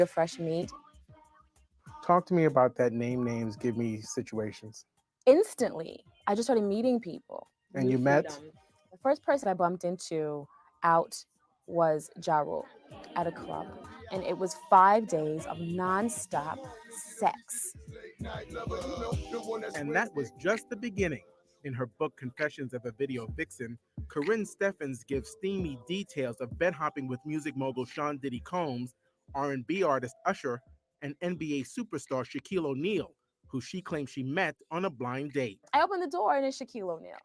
fresh meat. Talk to me about that name names, give me situations. Instantly, I just started meeting people. And you met? The first person I bumped into out was Ja Rule at a club. And it was 5 days of nonstop sex. And that was just the beginning. In her book Confessions of a Video Vixen, Karrine Steffans gives steamy details of bed hopping with music mogul Sean Diddy Combs, R&B artist Usher, and NBA superstar Shaquille O'Neal, who she claims she met on a blind date. I opened the door and it's Shaquille O'Neal.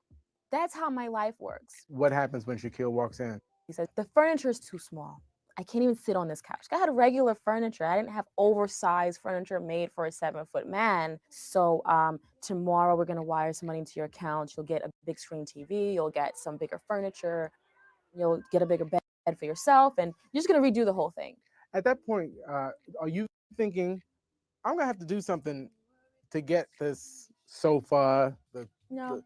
That's how my life works. What happens when Shaquille walks in? He said, the furniture is too small. I can't even sit on this couch. I had regular furniture. I didn't have oversized furniture made for a 7-foot man. So tomorrow we're gonna wire some money into your account. You'll get a big screen TV. You'll get some bigger furniture. You'll get a bigger bed for yourself, and you're just gonna redo the whole thing. At that point, are you thinking, I'm gonna have to do something to get this sofa? No,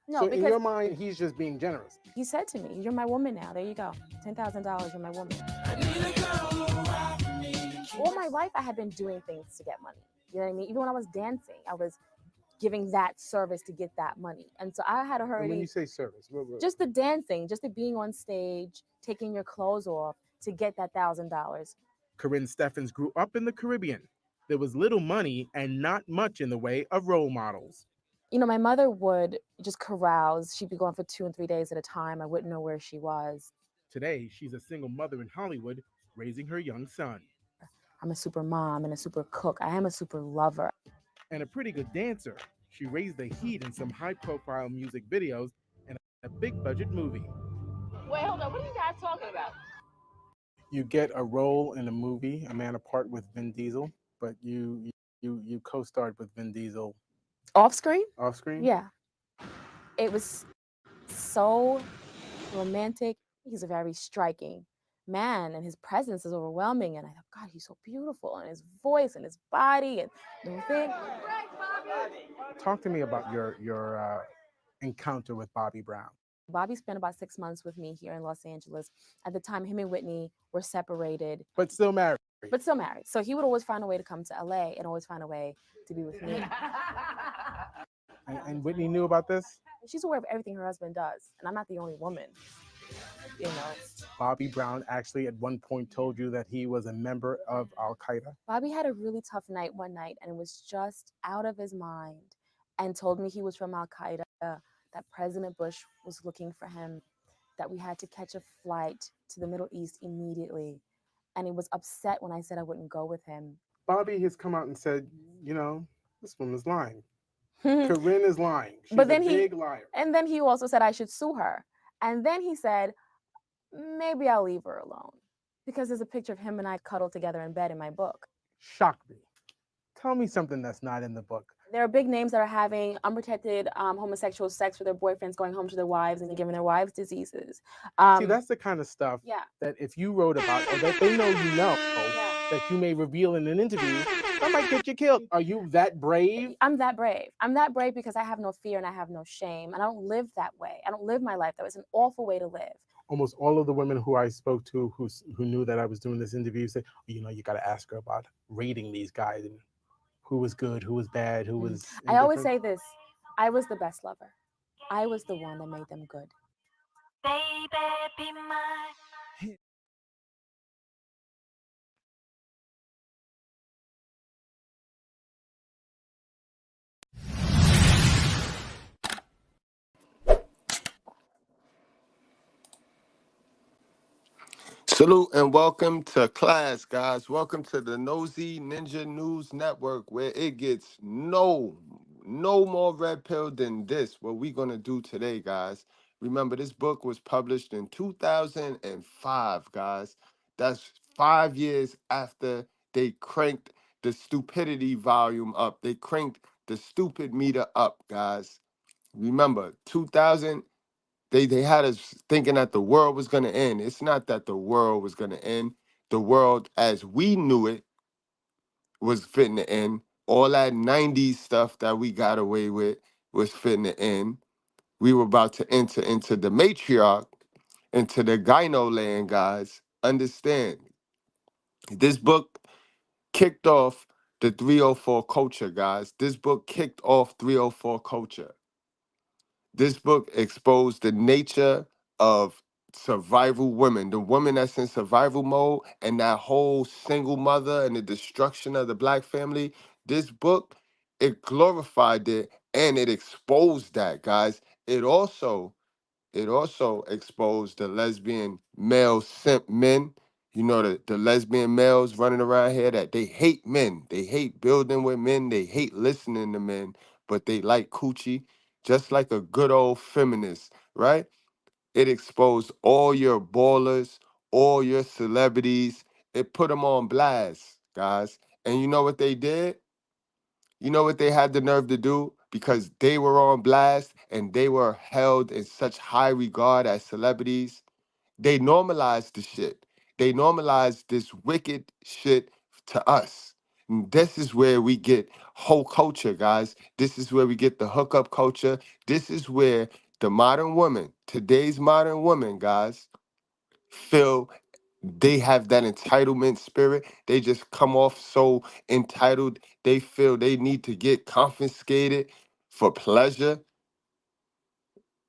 so because in your mind, he's just being generous. he said to me, "You're my woman now. There you go. $10,000. You're my woman." All my life, I had been doing things to get money. You know what I mean? Even when I was dancing, I was giving that service to get that money. And so I had already. And when you say service, just the dancing, just the being on stage, taking your clothes off to get that $1,000. Karrine Steffans grew up in the Caribbean. There was little money and not much in the way of role models. You know, my mother would just carouse. She'd be gone for 2 and 3 days at a time. I wouldn't know where she was. Today, she's a single mother in Hollywood, raising her young son. I'm a super mom and a super cook. I am a super lover. And a pretty good dancer. She raised the heat in some high-profile music videos and a big-budget movie. Wait, hold on. What are you guys talking about? You get a role in a movie, A Man Apart with Vin Diesel, but you co-starred with Vin Diesel. Off screen? Off screen? Yeah. It was so romantic. He's a very striking man, and his presence is overwhelming. And I thought, God, he's so beautiful, and his voice and his body and the thing. Talk to me about your encounter with Bobby Brown. Bobby spent about 6 months with me here in Los Angeles. At the time, him and Whitney were separated. But still married. So he would always find a way to come to LA and always find a way to be with me. And Whitney knew about this? She's aware of everything her husband does, and I'm not the only woman. You know. Bobby Brown actually at one point told you that he was a member of Al-Qaeda? Bobby had a really tough night one night and was just out of his mind and told me he was from Al-Qaeda, that President Bush was looking for him, that we had to catch a flight to the Middle East immediately. And he was upset when I said I wouldn't go with him. Bobby has come out and said, you know, this woman's lying. Karrine is lying. She's but then a big liar. And then he also said I should sue her. And then he said, maybe I'll leave her alone. Because there's a picture of him and I cuddled together in bed in my book. Shock me. Tell me something that's not in the book. There are big names that are having unprotected homosexual sex with their boyfriends, going home to their wives and giving their wives diseases. See, that's the kind of stuff that if you wrote about or that they know that you may reveal in an interview, that might get you killed. Are you that brave? I'm that brave. I'm that brave because I have no fear and I have no shame. And I don't live that way. I don't live my life that way. It's an awful way to live. Almost all of the women who I spoke to who knew that I was doing this interview said, you know, you got to ask her about rating these guys and who was good, who was bad, who was I always say this. I was the best lover. I was the one that made them good. Baby, be mine. Salute and welcome to class, guys. Welcome to the Nosy Ninja News Network, where it gets no more red pill than this, what we're going to do today, guys. Remember, this book was published in 2005, guys. That's 5 years after they cranked the stupidity volume up. They cranked the stupid meter up, guys. Remember, 2000... They had us thinking that the world was going to end. It's not that the world was going to end. The world as we knew it was fitting to end. All that 90s stuff that we got away with was fitting to end. We were about to enter into the matriarch, into the gyno land, guys. Understand, this book kicked off the 304 culture, guys. This book kicked off 304 culture. This book exposed the nature of survival women, the woman that's in survival mode, and that whole single mother and the destruction of the black family. This book, it glorified it and it exposed that, guys. It also exposed the lesbian male simp men. You know, the lesbian males running around here that they hate men. They hate building with men. They hate listening to men, but they like coochie, just like a good old feminist, right? It exposed all your ballers, all your celebrities. It put them on blast, guys. And you know what they did? You know what they had the nerve to do? Because they were on blast and they were held in such high regard as celebrities. They normalized the shit. They normalized this wicked shit to us. And this is where we get whole culture, guys. This is where we get the hookup culture. This is where the modern woman, today's modern woman, guys, feel they have that entitlement spirit. They just come off so entitled. They feel they need to get confiscated for pleasure.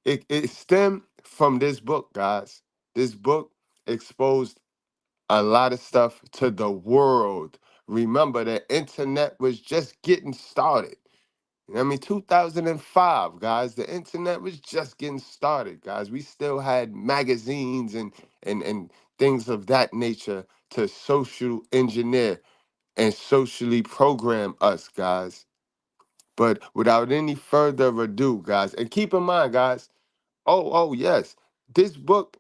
It stemmed from this book, guys. This book exposed a lot of stuff to the world. Remember, the internet was just getting started. I mean, 2005, guys, the internet was just getting started, guys. We still had magazines and things of that nature to social engineer and socially program us, guys. But without any further ado, guys, and keep in mind, guys, yes, this book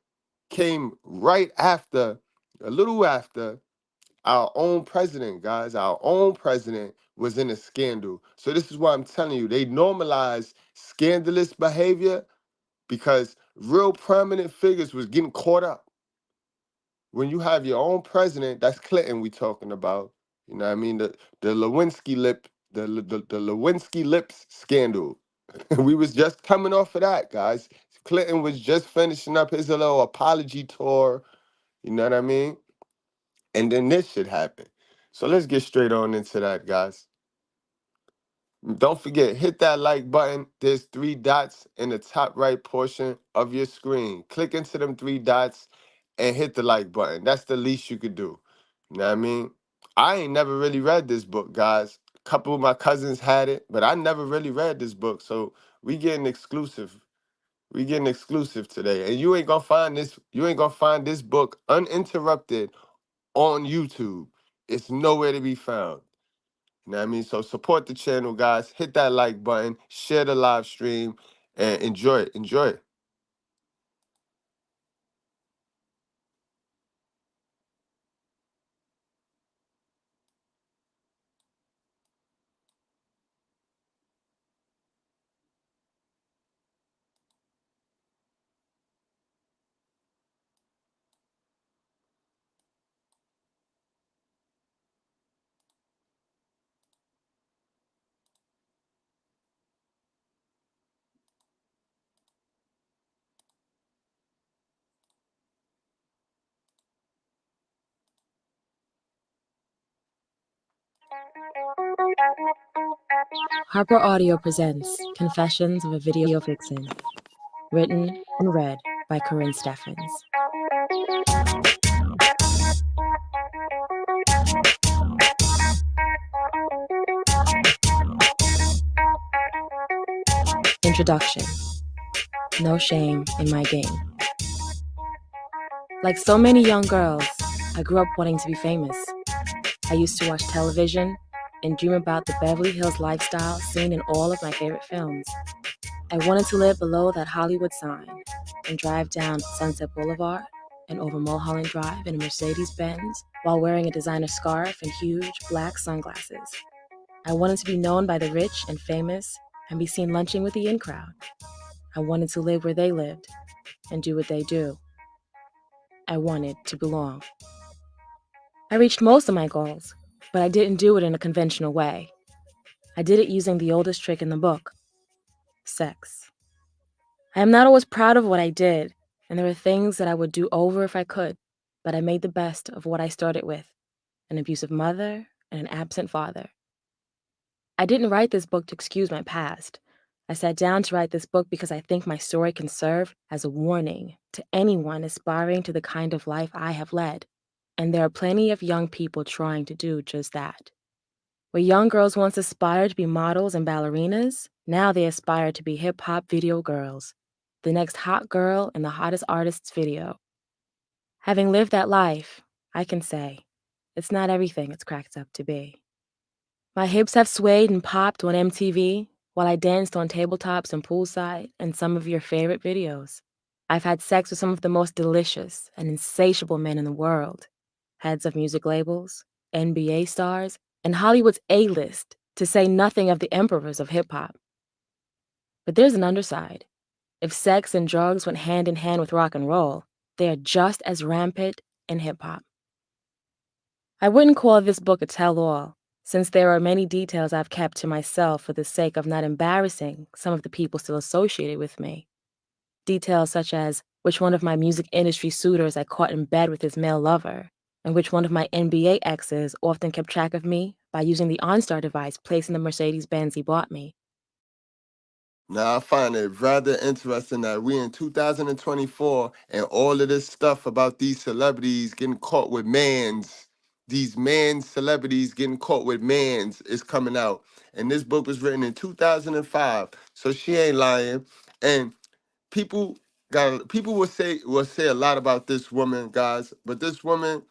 came right after, a little after our own president, guys, our own president was in a scandal. So this is why I'm telling you, they normalized scandalous behavior because real prominent figures was getting caught up. When you have your own president, that's Clinton we talking about. You know what I mean? The Lewinsky lips scandal. We was just coming off of that, guys. Clinton was just finishing up his little apology tour. You know what I mean? And then this shit happened. So let's get straight on into that, guys. Don't forget, hit that like button. There's 3 dots in the top right portion of your screen. Click into them 3 dots and hit the like button. That's the least you could do. You know what I mean? I ain't never really read this book, guys. A couple of my cousins had it, but I never really read this book. So we getting exclusive. We getting exclusive today. And you ain't gonna find this book uninterrupted on YouTube. It's nowhere to be found. You know what I mean? So support the channel, guys. Hit that like button, share the live stream, and enjoy it. Enjoy it. Harper Audio presents Confessions of a Video Vixen, written and read by Karrine Steffans. Introduction. No shame in my game. Like so many young girls, I grew up wanting to be famous. I used to watch television and dream about the Beverly Hills lifestyle seen in all of my favorite films. I wanted to live below that Hollywood sign and drive down Sunset Boulevard and over Mulholland Drive in a Mercedes-Benz while wearing a designer scarf and huge black sunglasses. I wanted to be known by the rich and famous and be seen lunching with the in crowd. I wanted to live where they lived and do what they do. I wanted to belong. I reached most of my goals, but I didn't do it in a conventional way. I did it using the oldest trick in the book: sex. I am not always proud of what I did, and there are things that I would do over if I could, but I made the best of what I started with: an abusive mother, and an absent father. I didn't write this book to excuse my past. I sat down to write this book because I think my story can serve as a warning to anyone aspiring to the kind of life I have led. And there are plenty of young people trying to do just that. Where young girls once aspired to be models and ballerinas, now they aspire to be hip-hop video girls, the next hot girl in the hottest artist's video. Having lived that life, I can say, it's not everything it's cracked up to be. My hips have swayed and popped on MTV while I danced on tabletops and poolside in some of your favorite videos. I've had sex with some of the most delicious and insatiable men in the world, heads of music labels, NBA stars, and Hollywood's A-list, to say nothing of the emperors of hip-hop. But there's an underside. If sex and drugs went hand in hand with rock and roll, they are just as rampant in hip-hop. I wouldn't call this book a tell-all, since there are many details I've kept to myself for the sake of not embarrassing some of the people still associated with me. Details such as which one of my music industry suitors I caught in bed with his male lover, and which one of my NBA exes often kept track of me by using the OnStar device placed in the Mercedes-Benz he bought me. Now, I find it rather interesting that we in 2024 and all of this stuff about these celebrities getting caught with these man celebrities getting caught with mans is coming out. And this book was written in 2005, so she ain't lying. And people will say a lot about this woman, guys, but this woman,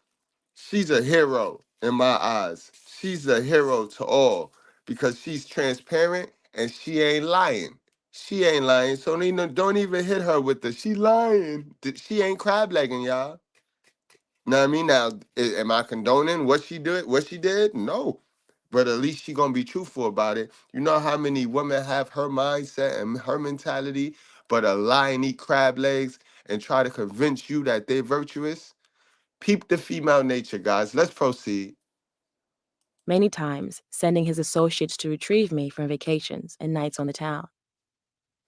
she's a hero in my eyes. She's a hero to all because she's transparent and she ain't lying. She ain't lying. So don't even hit her with the she lying. She ain't crab legging, y'all. Know what I mean? Now, am I condoning what she did? No. But at least she gonna be truthful about it. You know how many women have her mindset and her mentality, but a lie and eat crab legs and try to convince you that they're virtuous? Peep the female nature, guys. Let's proceed. Many times, sending his associates to retrieve me from vacations and nights on the town.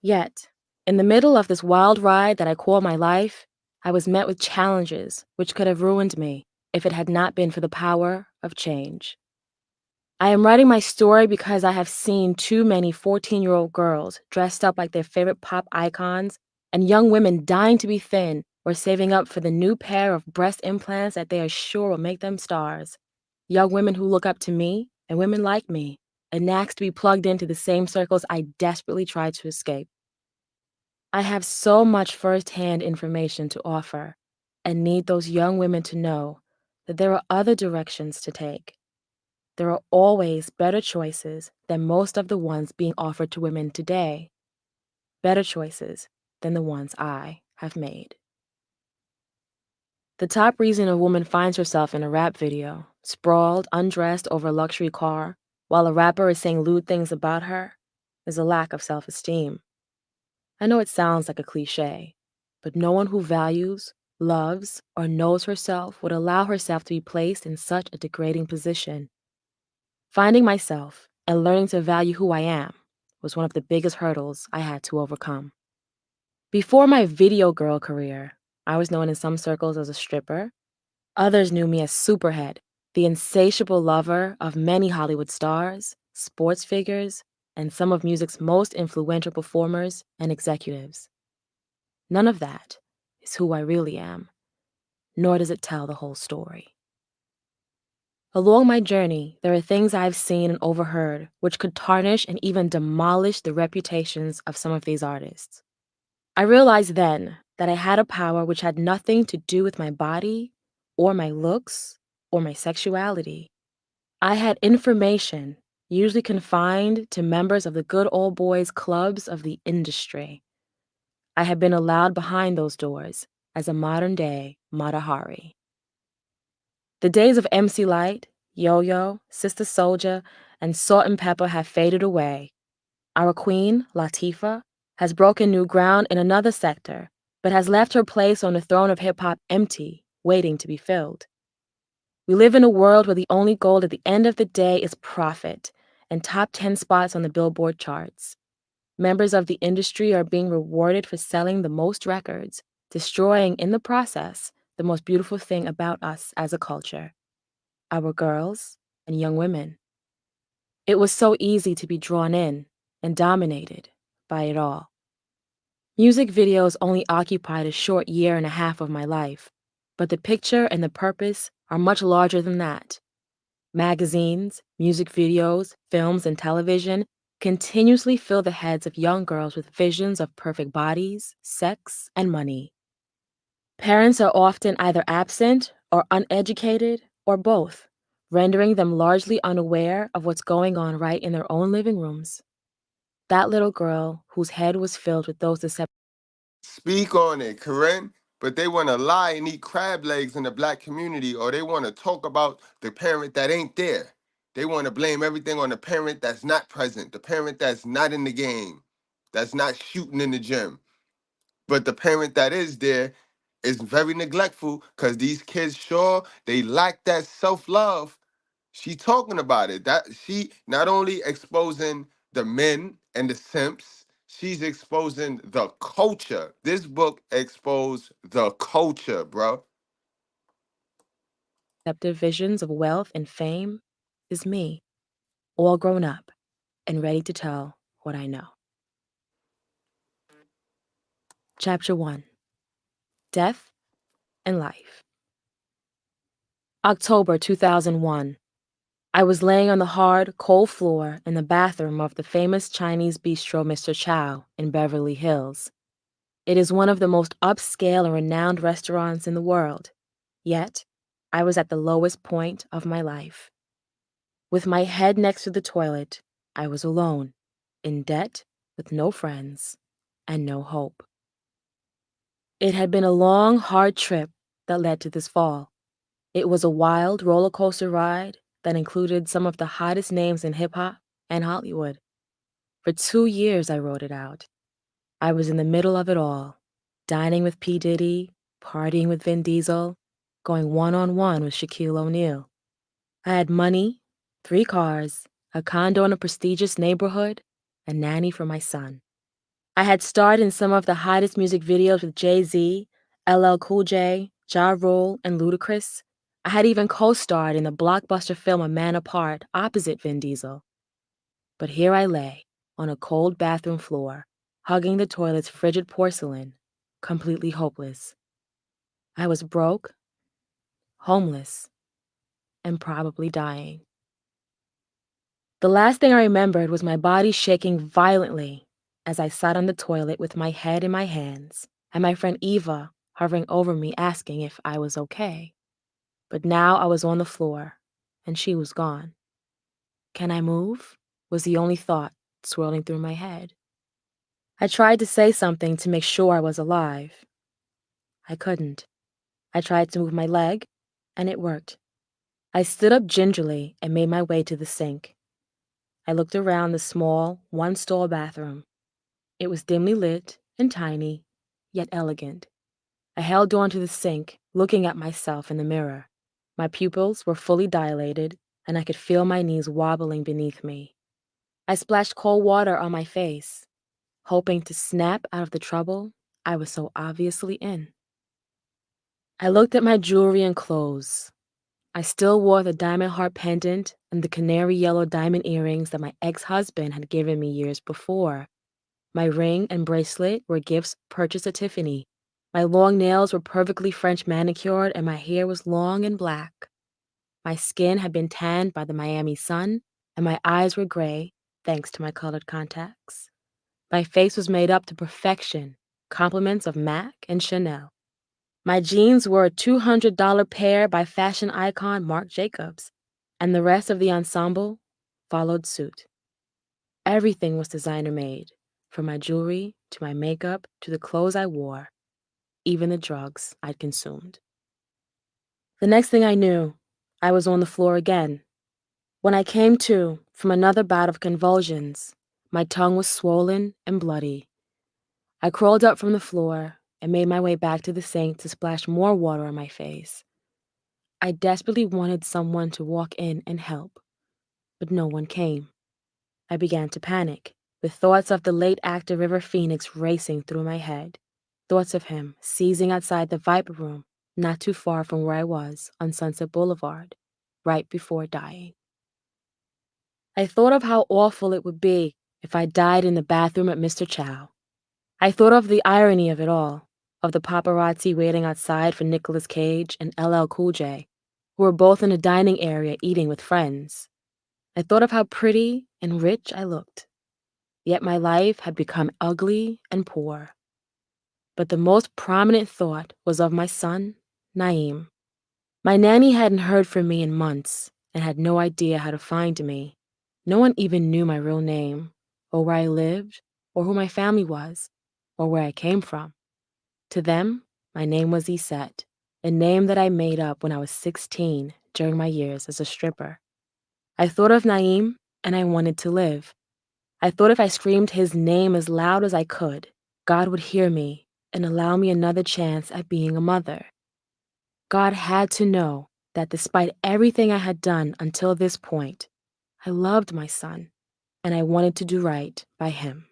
Yet, in the middle of this wild ride that I call my life, I was met with challenges which could have ruined me if it had not been for the power of change. I am writing my story because I have seen too many 14-year-old girls dressed up like their favorite pop icons and young women dying to be thin or saving up for the new pair of breast implants that they are sure will make them stars. Young women who look up to me and women like me and ask to be plugged into the same circles I desperately try to escape. I have so much first-hand information to offer and need those young women to know that there are other directions to take. There are always better choices than most of the ones being offered to women today. Better choices than the ones I have made. The top reason a woman finds herself in a rap video, sprawled, undressed over a luxury car, while a rapper is saying lewd things about her, is a lack of self-esteem. I know it sounds like a cliche, but no one who values, loves, or knows herself would allow herself to be placed in such a degrading position. Finding myself and learning to value who I am was one of the biggest hurdles I had to overcome. Before my video girl career, I was known in some circles as a stripper. Others knew me as Superhead, the insatiable lover of many Hollywood stars, sports figures, and some of music's most influential performers and executives. None of that is who I really am, nor does it tell the whole story. Along my journey, there are things I've seen and overheard which could tarnish and even demolish the reputations of some of these artists. I realized then that I had a power which had nothing to do with my body, or my looks, or my sexuality. I had information, usually confined to members of the good old boys clubs of the industry. I had been allowed behind those doors as a modern-day Matahari. The days of MC Light, Yo-Yo, Sister Soldier, and Salt and Pepper have faded away. Our queen, Latifah, has broken new ground in another sector, but has left her place on the throne of hip-hop empty, waiting to be filled. We live in a world where the only goal at the end of the day is profit and top 10 spots on the Billboard charts. Members of the industry are being rewarded for selling the most records, destroying in the process the most beautiful thing about us as a culture: our girls and young women. It was so easy to be drawn in and dominated by it all. Music videos only occupied a short year and a half of my life, but the picture and the purpose are much larger than that. Magazines, music videos, films, and television continuously fill the heads of young girls with visions of perfect bodies, sex, and money. Parents are often either absent or uneducated or both, rendering them largely unaware of what's going on right in their own living rooms. That little girl, whose head was filled with those deceptive Speak on it, Corinne. But they want to lie and eat crab legs in the black community, or they want to talk about the parent that ain't there. They want to blame everything on the parent that's not present, the parent that's not in the game, that's not shooting in the gym. But the parent that is there is very neglectful because these kids sure they lack that self-love. She talking about it. That she not only exposing the men and the simps, she's exposing the culture. This book exposed the culture, bro. visions of wealth and fame is me, all grown up and ready to tell what I know. Chapter 1: Death and Life. October 2001. I was laying on the hard, cold floor in the bathroom of the famous Chinese bistro Mr. Chow in Beverly Hills. It is one of the most upscale and renowned restaurants in the world. Yet, I was at the lowest point of my life. With my head next to the toilet, I was alone, in debt, with no friends, and no hope. It had been a long, hard trip that led to this fall. It was a wild roller coaster ride that included some of the hottest names in hip-hop and Hollywood. For 2 years, I rode it out. I was in the middle of it all, dining with P. Diddy, partying with Vin Diesel, going one-on-one with Shaquille O'Neal. I had money, 3 cars, a condo in a prestigious neighborhood, a nanny for my son. I had starred in some of the hottest music videos with Jay-Z, LL Cool J, Ja Rule, and Ludacris. I had even co-starred in the blockbuster film A Man Apart opposite Vin Diesel. But here I lay, on a cold bathroom floor, hugging the toilet's frigid porcelain, completely hopeless. I was broke, homeless, and probably dying. The last thing I remembered was my body shaking violently as I sat on the toilet with my head in my hands, and my friend Eva hovering over me asking if I was okay. But now I was on the floor, and she was gone. Can I move? Was the only thought swirling through my head. I tried to say something to make sure I was alive. I couldn't. I tried to move my leg, and it worked. I stood up gingerly and made my way to the sink. I looked around the small, one-stall bathroom. It was dimly lit and tiny, yet elegant. I held on to the sink, looking at myself in the mirror. My pupils were fully dilated, and I could feel my knees wobbling beneath me. I splashed cold water on my face, hoping to snap out of the trouble I was so obviously in. I looked at my jewelry and clothes. I still wore the diamond heart pendant and the canary yellow diamond earrings that my ex-husband had given me years before. My ring and bracelet were gifts purchased at Tiffany. My long nails were perfectly French manicured and my hair was long and black. My skin had been tanned by the Miami sun and my eyes were gray thanks to my colored contacts. My face was made up to perfection, compliments of MAC and Chanel. My jeans were a $200 pair by fashion icon Marc Jacobs, and the rest of the ensemble followed suit. Everything was designer made, from my jewelry to my makeup to the clothes I wore, even the drugs I'd consumed. The next thing I knew, I was on the floor again. When I came to from another bout of convulsions, my tongue was swollen and bloody. I crawled up from the floor and made my way back to the sink to splash more water on my face. I desperately wanted someone to walk in and help, but no one came. I began to panic, with thoughts of the late actor River Phoenix racing through my head. Thoughts of him seizing outside the Viper Room, not too far from where I was, on Sunset Boulevard, right before dying. I thought of how awful it would be if I died in the bathroom at Mr. Chow. I thought of the irony of it all, of the paparazzi waiting outside for Nicolas Cage and LL Cool J, who were both in a dining area eating with friends. I thought of how pretty and rich I looked. Yet my life had become ugly and poor. But the most prominent thought was of my son, Naeem. My nanny hadn't heard from me in months and had no idea how to find me. No one even knew my real name, or where I lived, or who my family was, or where I came from. To them, my name was Isette, a name that I made up when I was 16 during my years as a stripper. I thought of Naeem, and I wanted to live. I thought if I screamed his name as loud as I could, God would hear me and allow me another chance at being a mother. God had to know that despite everything I had done until this point, I loved my son, and I wanted to do right by him.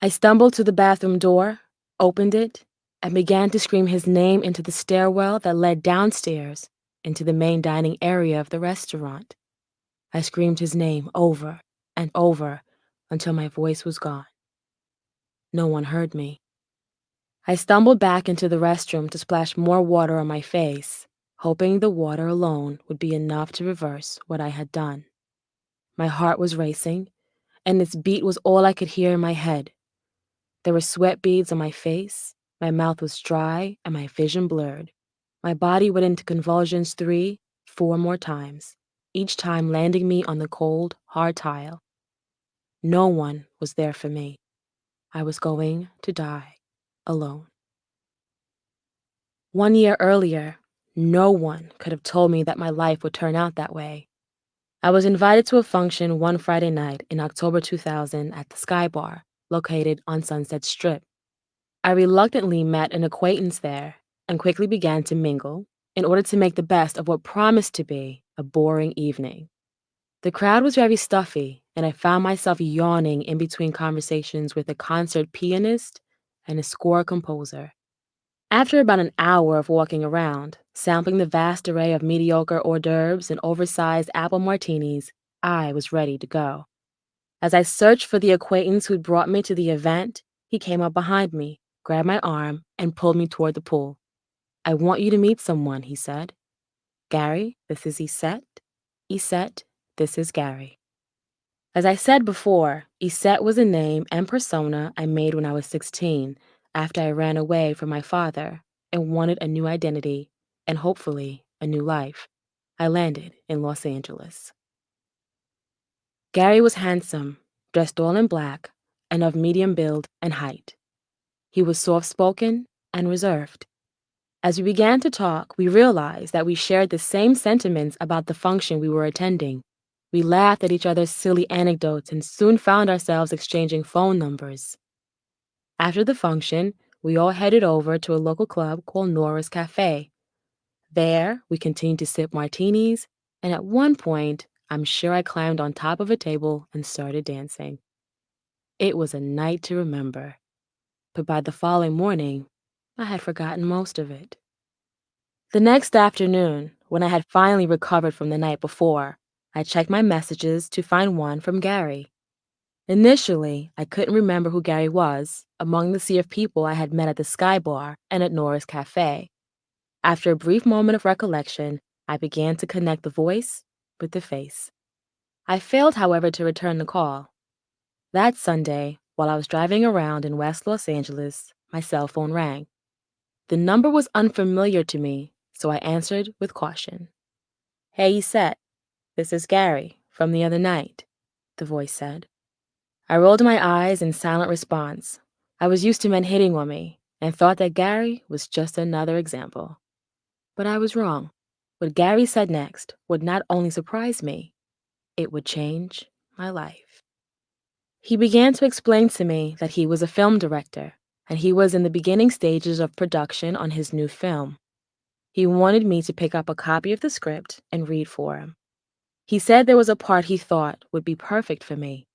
I stumbled to the bathroom door, opened it, and began to scream his name into the stairwell that led downstairs into the main dining area of the restaurant. I screamed his name over and over until my voice was gone. No one heard me. I stumbled back into the restroom to splash more water on my face, hoping the water alone would be enough to reverse what I had done. My heart was racing, and its beat was all I could hear in my head. There were sweat beads on my face, my mouth was dry, and my vision blurred. My body went into convulsions 3, 4 more times, each time landing me on the cold, hard tile. No one was there for me. I was going to die alone. 1 year earlier, no one could have told me that my life would turn out that way. I was invited to a function one Friday night in October 2000 at the Sky Bar, located on Sunset Strip. I reluctantly met an acquaintance there and quickly began to mingle in order to make the best of what promised to be a boring evening. The crowd was very stuffy, and I found myself yawning in between conversations with a concert pianist and a score composer. After about an hour of walking around, sampling the vast array of mediocre hors d'oeuvres and oversized apple martinis, I was ready to go. As I searched for the acquaintance who'd brought me to the event, he came up behind me, grabbed my arm, and pulled me toward the pool. "I want you to meet someone," he said. "Gary, this is Isette. Isette, this is Gary." As I said before, Isette was a name and persona I made when I was 16, after I ran away from my father and wanted a new identity and hopefully a new life. I landed in Los Angeles. Gary was handsome, dressed all in black, and of medium build and height. He was soft-spoken and reserved. As we began to talk, we realized that we shared the same sentiments about the function we were attending. We laughed at each other's silly anecdotes and soon found ourselves exchanging phone numbers. After the function, we all headed over to a local club called Nora's Cafe. There, we continued to sip martinis, and at one point, I'm sure I climbed on top of a table and started dancing. It was a night to remember, but by the following morning, I had forgotten most of it. The next afternoon, when I had finally recovered from the night before, I checked my messages to find one from Gary. Initially, I couldn't remember who Gary was among the sea of people I had met at the Sky Bar and at Nora's Cafe. After a brief moment of recollection, I began to connect the voice with the face. I failed, however, to return the call. That Sunday, while I was driving around in West Los Angeles, my cell phone rang. The number was unfamiliar to me, so I answered with caution. "Hey, Isette, this is Gary from the other night," the voice said. I rolled my eyes in silent response. I was used to men hitting on me and thought that Gary was just another example. But I was wrong. What Gary said next would not only surprise me, it would change my life. He began to explain to me that he was a film director and he was in the beginning stages of production on his new film. He wanted me to pick up a copy of the script and read for him. He said there was a part he thought would be perfect for me.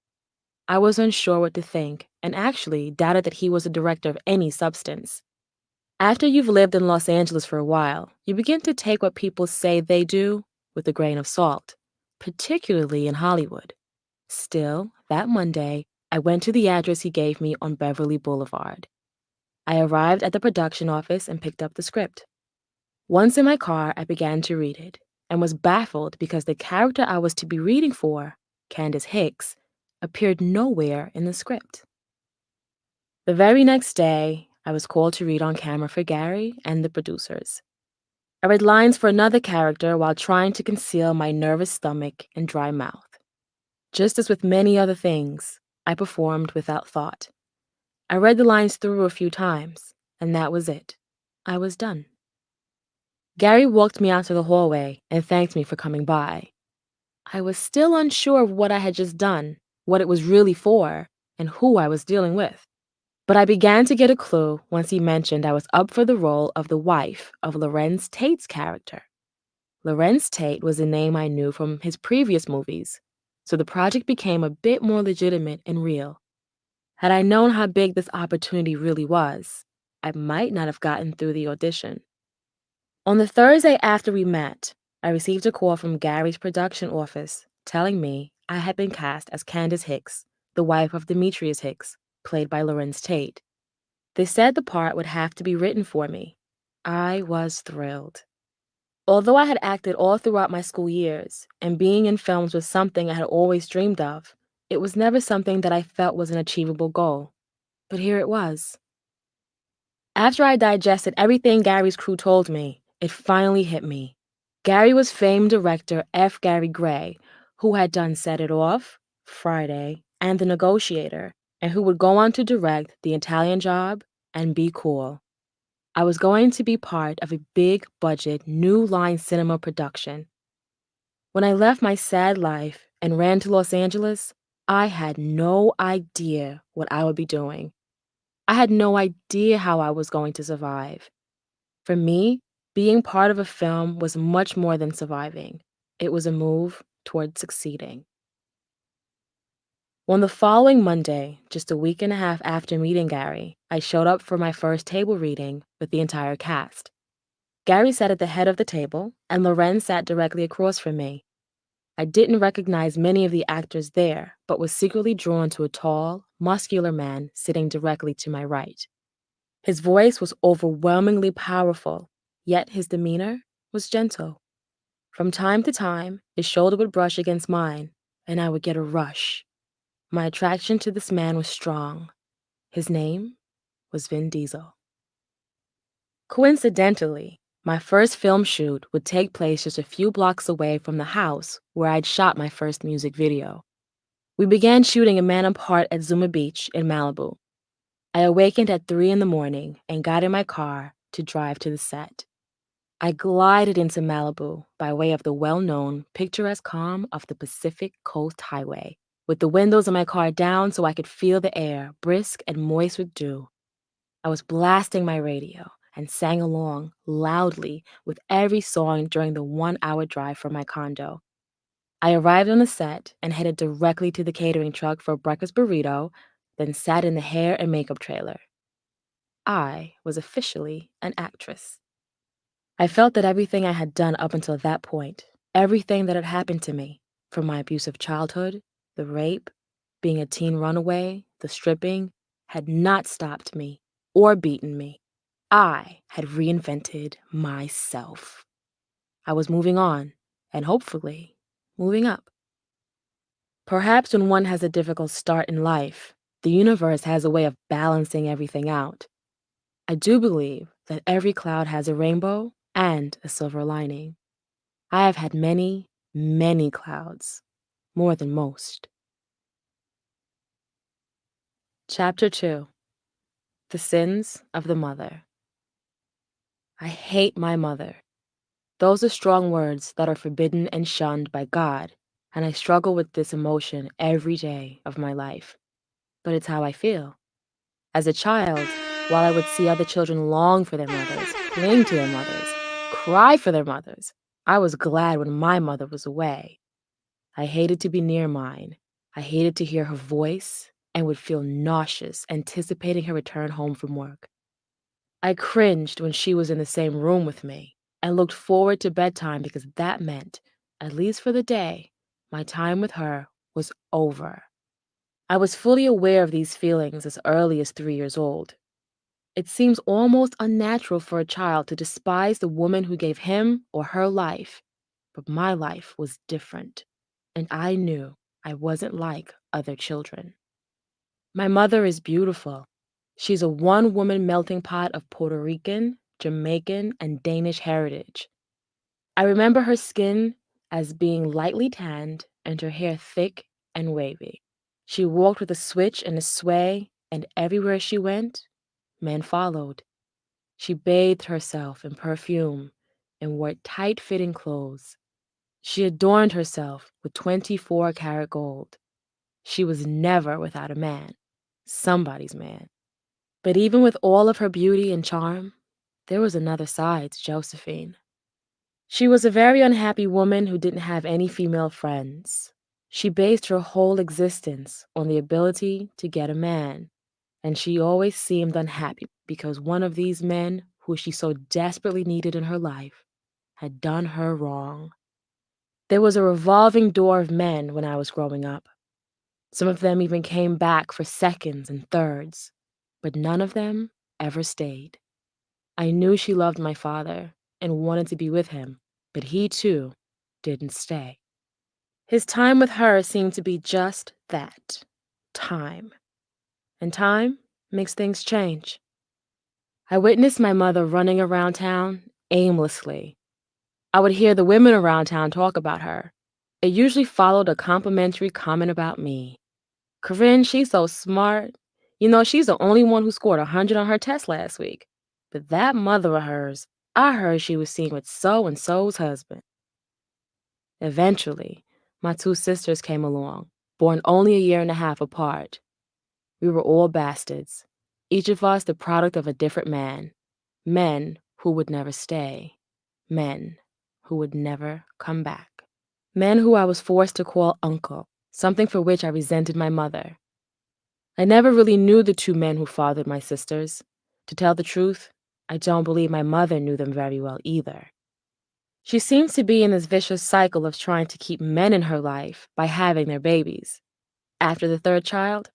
I was unsure what to think and actually doubted that he was a director of any substance. After you've lived in Los Angeles for a while, you begin to take what people say they do with a grain of salt. particularly in Hollywood. Still, that Monday, I went to the address he gave me on Beverly Boulevard. I arrived at the production office and picked up the script. Once in my car, I began to read it and was baffled because the character I was to be reading for, Candace Hicks, appeared nowhere in the script. The very next day, I was called to read on camera for Gary and the producers. I read lines for another character while trying to conceal my nervous stomach and dry mouth. Just as with many other things, I performed without thought. I read the lines through a few times, and that was it. I was done. Gary walked me out to the hallway and thanked me for coming by. I was still unsure of what I had just done, what it was really for, and who I was dealing with. But I began to get a clue once he mentioned I was up for the role of the wife of Lorenz Tate's character. Lorenz Tate was a name I knew from his previous movies, so the project became a bit more legitimate and real. Had I known how big this opportunity really was, I might not have gotten through the audition. On the Thursday after we met, I received a call from Gary's production office telling me I had been cast as Candace Hicks, the wife of Demetrius Hicks, played by Lorenz Tate. They said the part would have to be written for me. I was thrilled. Although I had acted all throughout my school years, and being in films was something I had always dreamed of, it was never something that I felt was an achievable goal. But here it was. After I digested everything Gary's crew told me, it finally hit me. Gary was famed director F. Gary Gray, who had done Set It Off, Friday, and The Negotiator, and who would go on to direct The Italian Job and Be Cool. I was going to be part of a big-budget, new-line cinema production. When I left my sad life and ran to Los Angeles, I had no idea what I would be doing. I had no idea how I was going to survive. For me, being part of a film was much more than surviving. It was a move toward succeeding. On the following Monday, just a week and a half after meeting Gary, I showed up for my first table reading with the entire cast. Gary sat at the head of the table, and Lorenz sat directly across from me. I didn't recognize many of the actors there, but was secretly drawn to a tall, muscular man sitting directly to my right. His voice was overwhelmingly powerful, yet his demeanor was gentle. From time to time, his shoulder would brush against mine, and I would get a rush. My attraction to this man was strong. His name was Vin Diesel. Coincidentally, my first film shoot would take place just a few blocks away from the house where I'd shot my first music video. We began shooting a man apart at Zuma Beach in Malibu. I awakened at 3 in the morning and got in my car to drive to the set. I glided into Malibu by way of the well-known picturesque calm of the Pacific Coast Highway, with the windows of my car down so I could feel the air brisk and moist with dew. I was blasting my radio and sang along loudly with every song during the 1-hour drive from my condo. I arrived on the set and headed directly to the catering truck for a breakfast burrito, then sat in the hair and makeup trailer. I was officially an actress. I felt that everything I had done up until that point, everything that had happened to me, from my abusive childhood, the rape, being a teen runaway, the stripping, had not stopped me or beaten me. I had reinvented myself. I was moving on, and hopefully, moving up. Perhaps when one has a difficult start in life, the universe has a way of balancing everything out. I do believe that every cloud has a rainbow and a silver lining. I have had many, many clouds, more than most. Chapter 2: The Sins of the Mother. I hate my mother. Those are strong words that are forbidden and shunned by God, and I struggle with this emotion every day of my life. But it's how I feel. As a child, while I would see other children long for their mothers, cling to their mothers, cry for their mothers, I was glad when my mother was away. I hated to be near mine. I hated to hear her voice and would feel nauseous anticipating her return home from work. I cringed when she was in the same room with me and looked forward to bedtime because that meant, at least for the day, My time with her was over. I was fully aware of these feelings as early as 3 years old. It seems almost unnatural for a child to despise the woman who gave him or her life, but my life was different, and I knew I wasn't like other children. My mother is beautiful. She's a one-woman melting pot of Puerto Rican, Jamaican, and Danish heritage. I remember her skin as being lightly tanned and her hair thick and wavy. She walked with a switch and a sway, and everywhere she went, men followed. She bathed herself in perfume and wore tight-fitting clothes. She adorned herself with 24-karat gold. She was never without a man, somebody's man. But even with all of her beauty and charm, there was another side to Josephine. She was a very unhappy woman who didn't have any female friends. She based her whole existence on the ability to get a man, and she always seemed unhappy because one of these men, who she so desperately needed in her life, had done her wrong. There was a revolving door of men when I was growing up. Some of them even came back for seconds and thirds, but none of them ever stayed. I knew she loved my father and wanted to be with him, but he too didn't stay. His time with her seemed to be just that, time. And time makes things change. I witnessed my mother running around town aimlessly. I would hear the women around town talk about her. It usually followed a complimentary comment about me. Karrine, she's so smart. You know, she's the only one who scored 100 on her test last week. But that mother of hers, I heard she was seen with so-and-so's husband. Eventually, my two sisters came along, born only a year and a half apart. We were all bastards, each of us the product of a different man. Men who would never stay. Men who would never come back. Men who I was forced to call uncle, something for which I resented my mother. I never really knew the two men who fathered my sisters. To tell the truth, I don't believe my mother knew them very well either. She seems to be in this vicious cycle of trying to keep men in her life by having their babies. After the third child,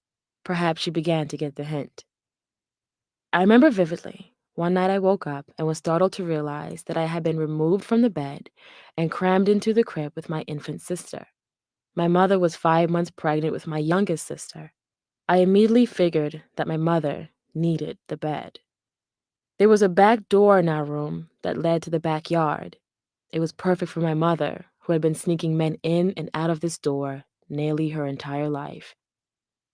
perhaps she began to get the hint. I remember vividly, one night I woke up and was startled to realize that I had been removed from the bed and crammed into the crib with my infant sister. My mother was 5 months pregnant with my youngest sister. I immediately figured that my mother needed the bed. There was a back door in our room that led to the backyard. It was perfect for my mother, who had been sneaking men in and out of this door nearly her entire life.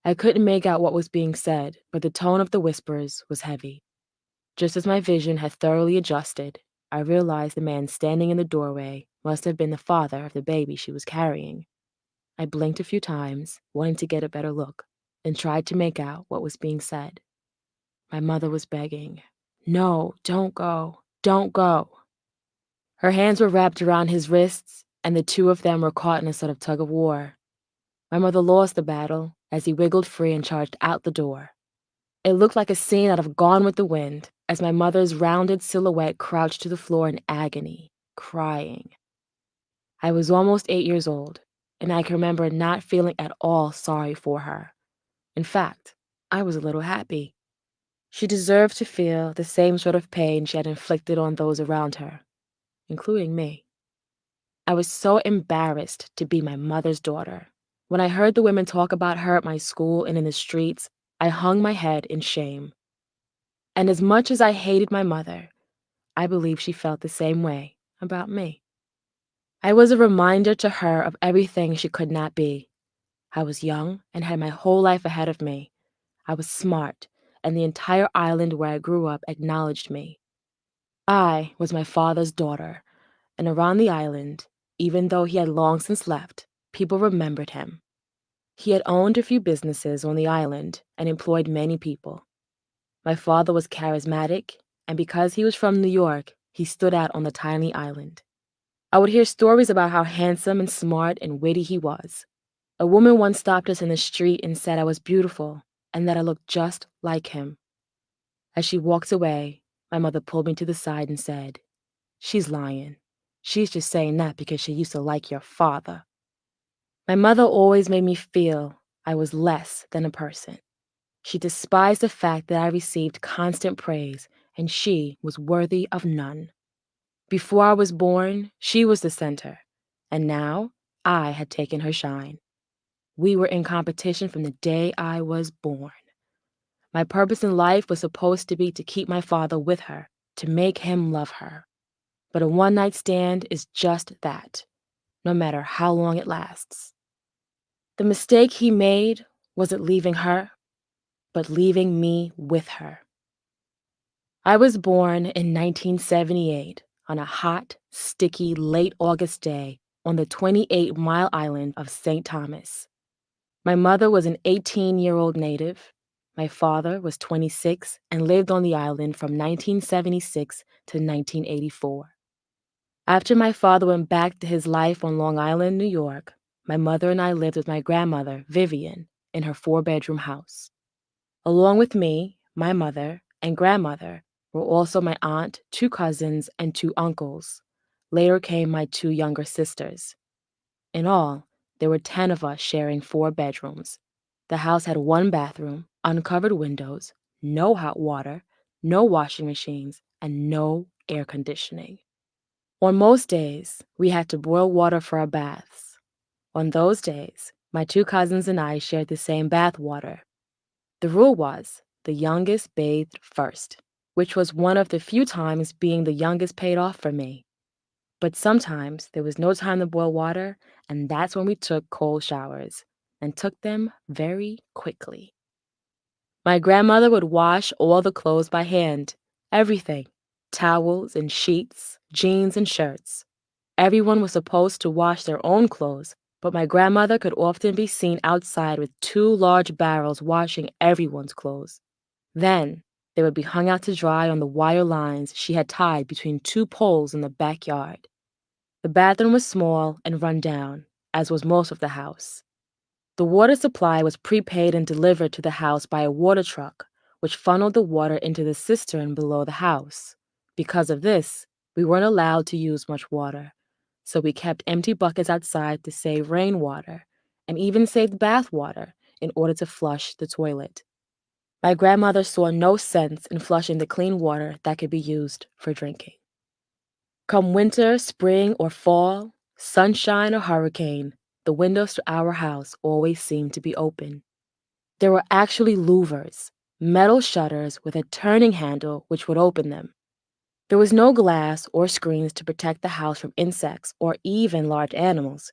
I couldn't make out what was being said, but the tone of the whispers was heavy. Just as my vision had thoroughly adjusted, I realized the man standing in the doorway must have been the father of the baby she was carrying. I blinked a few times, wanting to get a better look, and tried to make out what was being said. My mother was begging, "No, don't go, don't go." Her hands were wrapped around his wrists, and the two of them were caught in a sort of tug of war. My mother lost the battle as he wiggled free and charged out the door. It looked like a scene out of Gone with the Wind, as my mother's rounded silhouette crouched to the floor in agony, crying. I was almost 8 years old, and I can remember not feeling at all sorry for her. In fact, I was a little happy. She deserved to feel the same sort of pain she had inflicted on those around her, including me. I was so embarrassed to be my mother's daughter. When I heard the women talk about her at my school and in the streets, I hung my head in shame. And as much as I hated my mother, I believe she felt the same way about me. I was a reminder to her of everything she could not be. I was young and had my whole life ahead of me. I was smart, and the entire island where I grew up acknowledged me. I was my father's daughter, and around the island, even though he had long since left, people remembered him. He had owned a few businesses on the island and employed many people. My father was charismatic, and because he was from New York, he stood out on the tiny island. I would hear stories about how handsome and smart and witty he was. A woman once stopped us in the street and said I was beautiful and that I looked just like him. As she walked away, my mother pulled me to the side and said, "She's lying. She's just saying that because she used to like your father." My mother always made me feel I was less than a person. She despised the fact that I received constant praise and she was worthy of none. Before I was born, she was the center, and now I had taken her shine. We were in competition from the day I was born. My purpose in life was supposed to be to keep my father with her, to make him love her. But a one-night stand is just that, no matter how long it lasts. The mistake he made wasn't leaving her, but leaving me with her. I was born in 1978 on a hot, sticky, late August day on the 28-mile island of St. Thomas. My mother was an 18-year-old native. My father was 26 and lived on the island from 1976 to 1984. After my father went back to his life on Long Island, New York, my mother and I lived with my grandmother, Vivian, in her 4-bedroom house. Along with me, my mother, and grandmother were also my aunt, 2 cousins, and 2 uncles. Later came my 2 younger sisters. In all, there were 10 of us sharing 4 bedrooms. The house had 1 bathroom, uncovered windows, no hot water, no washing machines, and no air conditioning. On most days, we had to boil water for our baths. On those days, my 2 cousins and I shared the same bath water. The rule was the youngest bathed first, which was one of the few times being the youngest paid off for me. But sometimes there was no time to boil water, and that's when we took cold showers, and took them very quickly. My grandmother would wash all the clothes by hand, everything, towels and sheets, jeans and shirts. Everyone was supposed to wash their own clothes, but my grandmother could often be seen outside with 2 large barrels washing everyone's clothes. Then they would be hung out to dry on the wire lines she had tied between 2 poles in the backyard. The bathroom was small and run down, as was most of the house. The water supply was prepaid and delivered to the house by a water truck, which funneled the water into the cistern below the house. Because of this, we weren't allowed to use much water, so we kept empty buckets outside to save rainwater, and even saved bath water in order to flush the toilet. My grandmother saw no sense in flushing the clean water that could be used for drinking. Come winter, spring, or fall, sunshine or hurricane, the windows to our house always seemed to be open. There were actually louvers, metal shutters with a turning handle which would open them. There was no glass or screens to protect the house from insects or even large animals.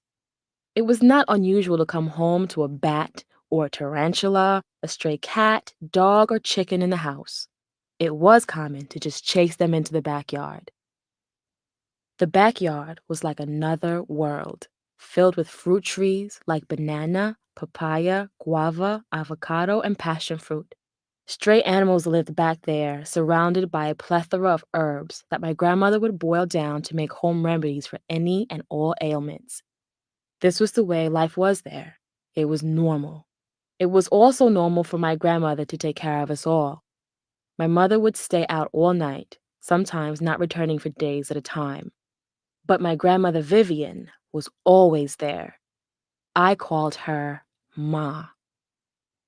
It was not unusual to come home to a bat or a tarantula, a stray cat, dog, or chicken in the house. It was common to just chase them into the backyard. The backyard was like another world, filled with fruit trees like banana, papaya, guava, avocado, and passion fruit. Stray animals lived back there, surrounded by a plethora of herbs that my grandmother would boil down to make home remedies for any and all ailments. This was the way life was there. It was normal. It was also normal for my grandmother to take care of us all. My mother would stay out all night, sometimes not returning for days at a time. But my grandmother Vivian was always there. I called her Ma.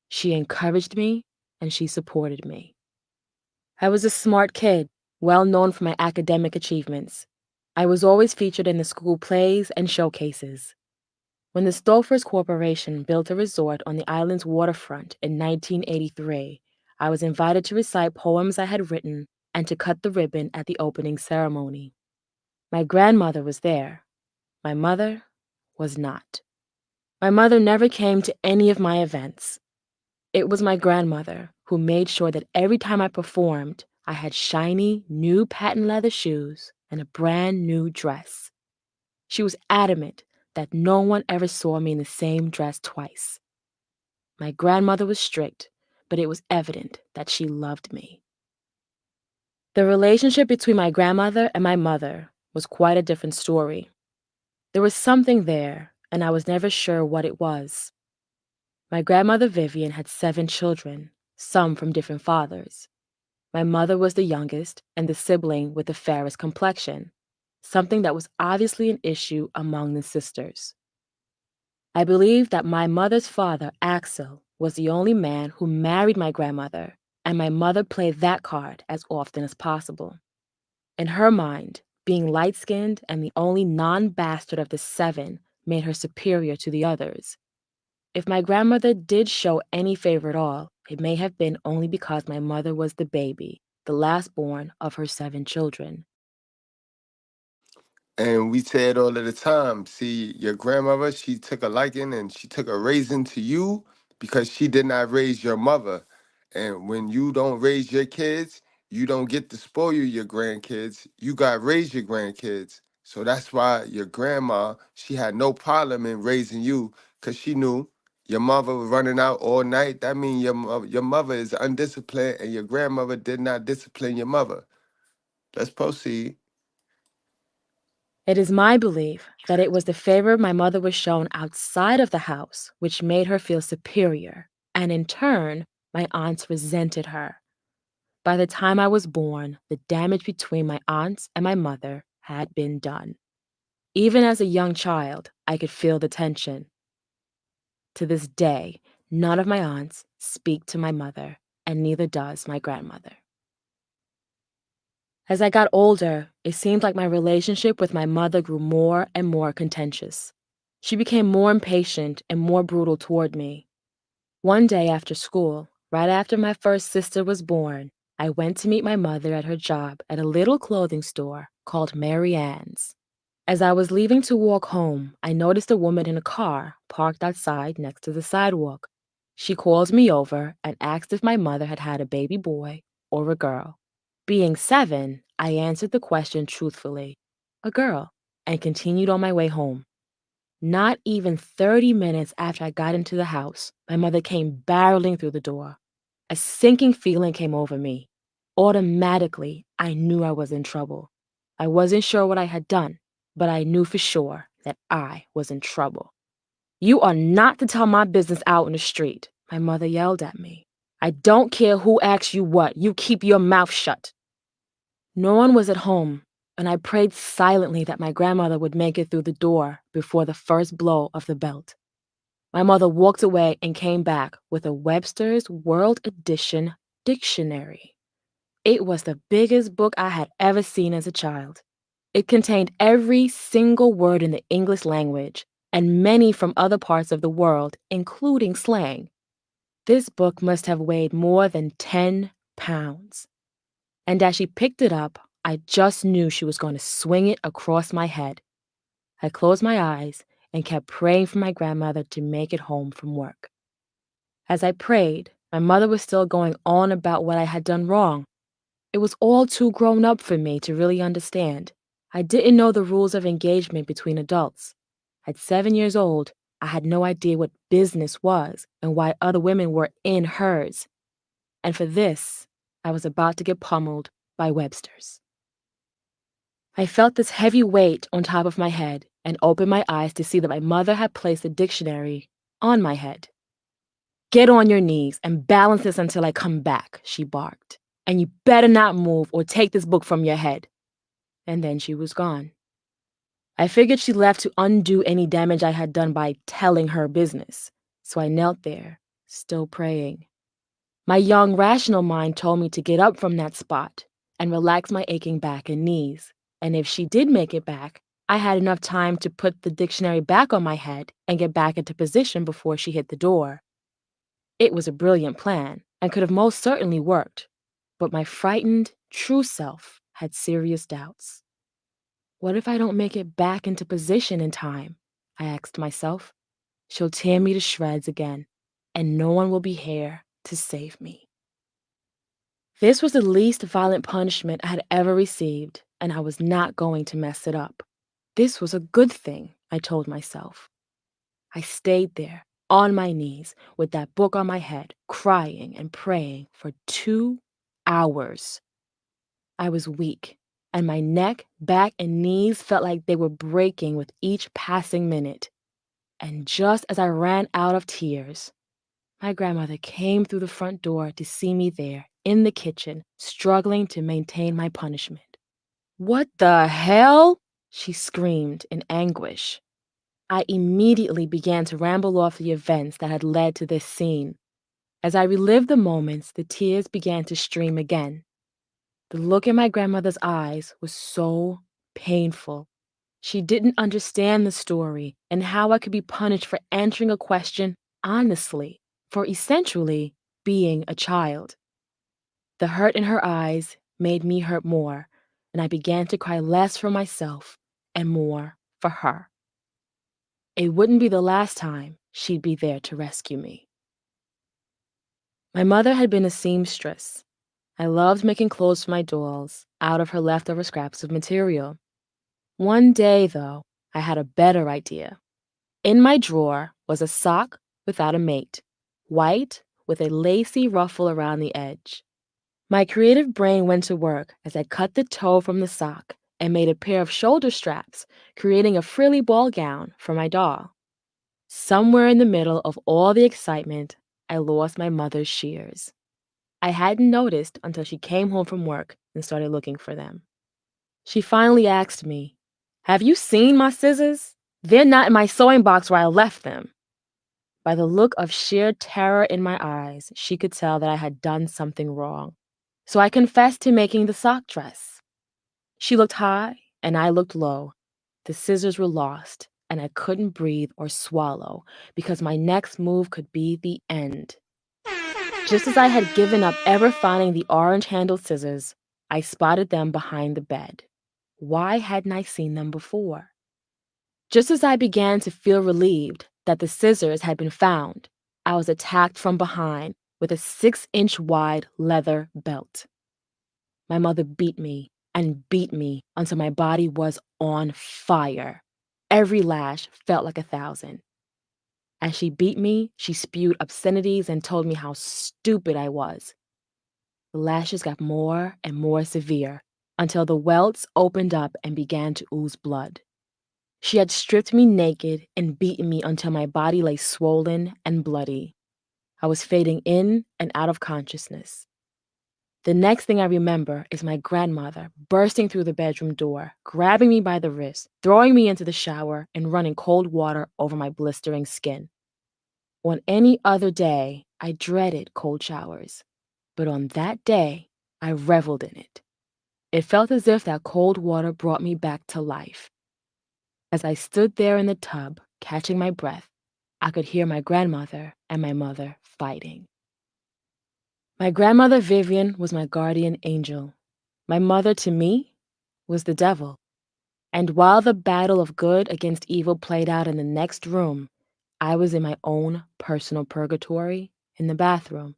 She encouraged me and she supported me. I was a smart kid, well known for my academic achievements. I was always featured in the school plays and showcases. When the Steffens Corporation built a resort on the island's waterfront in 1983, I was invited to recite poems I had written and to cut the ribbon at the opening ceremony. My grandmother was there. My mother was not. My mother never came to any of my events. It was my grandmother who made sure that every time I performed, I had shiny, new patent leather shoes and a brand new dress. She was adamant that no one ever saw me in the same dress twice. My grandmother was strict, but it was evident that she loved me. The relationship between my grandmother and my mother was quite a different story. There was something there, and I was never sure what it was. My grandmother Vivian had 7 children, some from different fathers. My mother was the youngest and the sibling with the fairest complexion, something that was obviously an issue among the sisters. I believe that my mother's father, Axel, was the only man who married my grandmother, and my mother played that card as often as possible. In her mind, being light-skinned and the only non-bastard of the 7 made her superior to the others. If my grandmother did show any favor at all, it may have been only because my mother was the baby, the last born of her 7 children. And we say it all of the time. See, your grandmother, she took a liking and she took a raising to you because she did not raise your mother. And when you don't raise your kids, you don't get to spoil your grandkids. You got to raise your grandkids. So that's why your grandma, she had no problem in raising you because she knew your mother was running out all night. That means your mother is undisciplined and your grandmother did not discipline your mother. Let's proceed. It is my belief that it was the favor my mother was shown outside of the house which made her feel superior, and in turn, my aunts resented her. By the time I was born, the damage between my aunts and my mother had been done. Even as a young child, I could feel the tension. To this day, none of my aunts speak to my mother, and neither does my grandmother. As I got older, it seemed like my relationship with my mother grew more and more contentious. She became more impatient and more brutal toward me. One day after school, right after my first sister was born, I went to meet my mother at her job at a little clothing store called Mary Ann's. As I was leaving to walk home, I noticed a woman in a car parked outside next to the sidewalk. She called me over and asked if my mother had had a baby boy or a girl. Being 7, I answered the question truthfully, a girl, and continued on my way home. Not even 30 minutes after I got into the house, my mother came barreling through the door. A sinking feeling came over me. Automatically, I knew I was in trouble. I wasn't sure what I had done, but I knew for sure that I was in trouble. "You are not to tell my business out in the street," my mother yelled at me. "I don't care who asks you what, you keep your mouth shut." No one was at home, and I prayed silently that my grandmother would make it through the door before the first blow of the belt. My mother walked away and came back with a Webster's World Edition dictionary. It was the biggest book I had ever seen as a child. It contained every single word in the English language and many from other parts of the world, including slang. This book must have weighed more than 10 pounds. And as she picked it up, I just knew she was going to swing it across my head. I closed my eyes and kept praying for my grandmother to make it home from work. As I prayed, my mother was still going on about what I had done wrong. It was all too grown up for me to really understand. I didn't know the rules of engagement between adults. At 7 years old, I had no idea what business was and why other women were in hers. And for this, I was about to get pummeled by Webster's. I felt this heavy weight on top of my head and opened my eyes to see that my mother had placed the dictionary on my head. "Get on your knees and balance this until I come back," she barked. "And you better not move or take this book from your head." And then she was gone. I figured she left to undo any damage I had done by telling her business. So I knelt there, still praying. My young, rational mind told me to get up from that spot and relax my aching back and knees. And if she did make it back, I had enough time to put the dictionary back on my head and get back into position before she hit the door. It was a brilliant plan and could have most certainly worked, but my frightened, true self had serious doubts. What if I don't make it back into position in time? I asked myself. She'll tear me to shreds again, and no one will be here to save me. This was the least violent punishment I had ever received, and I was not going to mess it up. This was a good thing, I told myself. I stayed there, on my knees, with that book on my head, crying and praying for 2 hours. I was weak, and my neck, back, and knees felt like they were breaking with each passing minute. And just as I ran out of tears, my grandmother came through the front door to see me there, in the kitchen, struggling to maintain my punishment. "What the hell?" she screamed in anguish. I immediately began to ramble off the events that had led to this scene. As I relived the moments, the tears began to stream again. The look in my grandmother's eyes was so painful. She didn't understand the story and how I could be punished for answering a question honestly, for essentially being a child. The hurt in her eyes made me hurt more, and I began to cry less for myself and more for her. It wouldn't be the last time she'd be there to rescue me. My mother had been a seamstress. I loved making clothes for my dolls out of her leftover scraps of material. One day, though, I had a better idea. In my drawer was a sock without a mate, white with a lacy ruffle around the edge. My creative brain went to work as I cut the toe from the sock and made a pair of shoulder straps, creating a frilly ball gown for my doll. Somewhere in the middle of all the excitement, I lost my mother's shears. I hadn't noticed until she came home from work and started looking for them. She finally asked me, "Have you seen my scissors? They're not in my sewing box where I left them." By the look of sheer terror in my eyes, she could tell that I had done something wrong. So I confessed to making the sock dress. She looked high and I looked low. The scissors were lost, and I couldn't breathe or swallow because my next move could be the end. Just as I had given up ever finding the orange-handled scissors, I spotted them behind the bed. Why hadn't I seen them before? Just as I began to feel relieved that the scissors had been found, I was attacked from behind with a 6-inch wide leather belt. My mother beat me and beat me until my body was on fire. Every lash felt like 1,000. As she beat me, she spewed obscenities and told me how stupid I was. The lashes got more and more severe until the welts opened up and began to ooze blood. She had stripped me naked and beaten me until my body lay swollen and bloody. I was fading in and out of consciousness. The next thing I remember is my grandmother bursting through the bedroom door, grabbing me by the wrist, throwing me into the shower, and running cold water over my blistering skin. On any other day, I dreaded cold showers, but on that day, I reveled in it. It felt as if that cold water brought me back to life. As I stood there in the tub, catching my breath, I could hear my grandmother and my mother fighting. My grandmother Vivian was my guardian angel. My mother, to me, was the devil. And while the battle of good against evil played out in the next room, I was in my own personal purgatory in the bathroom.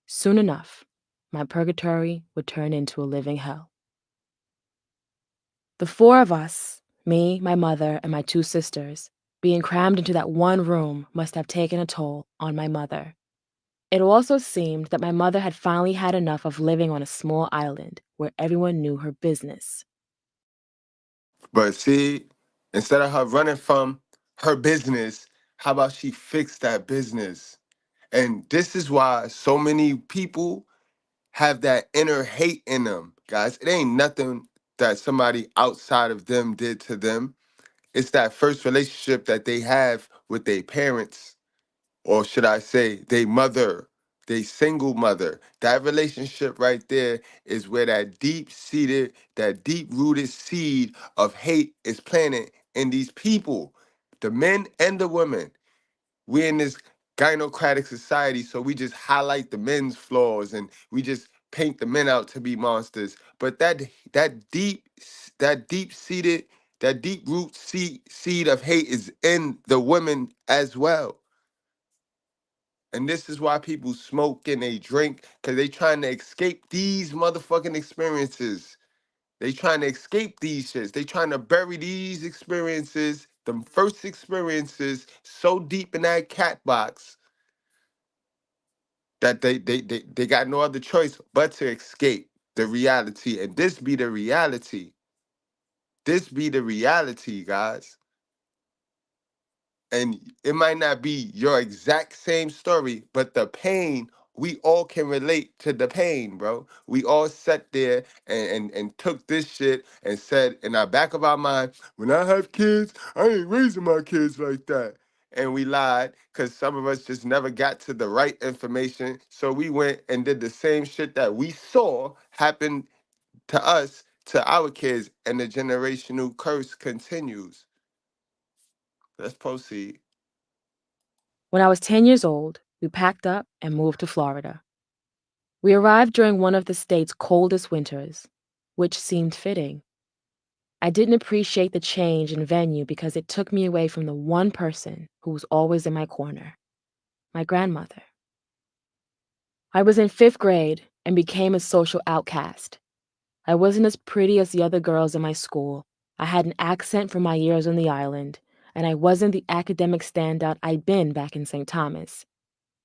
Soon enough, my purgatory would turn into a living hell. The four of us, me, my mother, and my two sisters, being crammed into that one room must have taken a toll on my mother. It also seemed that my mother had finally had enough of living on a small island where everyone knew her business. But see, instead of her running from her business, how about she fix that business? And this is why so many people have that inner hate in them, guys. It ain't nothing that somebody outside of them did to them. It's that first relationship that they have with their parents, or should I say, their mother, their single mother. That relationship right there is where that deep rooted seed of hate is planted in these people, the men and the women. We're in this gynocratic society, so we just highlight the men's flaws and we just paint the men out to be monsters. But that deep that deep seated that deep root seed of hate is in the women as well. And this is why people smoke and they drink, because they trying to escape these motherfucking experiences. They trying to escape these shits. They trying to bury these experiences, the first experiences, so deep in that cat box that they got no other choice but to escape the reality. And this be the reality. This be the reality, guys. And it might not be your exact same story, but the pain we all can relate to the pain, bro. We all sat there and took this shit and said in our back of our mind, when I have kids, I ain't raising my kids like that. And we lied because some of us just never got to the right information. So we went and did the same shit that we saw happen to us, to our kids, and the generational curse continues. Let's proceed. When I was 10 years old, we packed up and moved to Florida. We arrived during one of the state's coldest winters, which seemed fitting. I didn't appreciate the change in venue because it took me away from the one person who was always in my corner, my grandmother. I was in 5th grade and became a social outcast. I wasn't as pretty as the other girls in my school. I had an accent from my years on the island, and I wasn't the academic standout I'd been back in St. Thomas.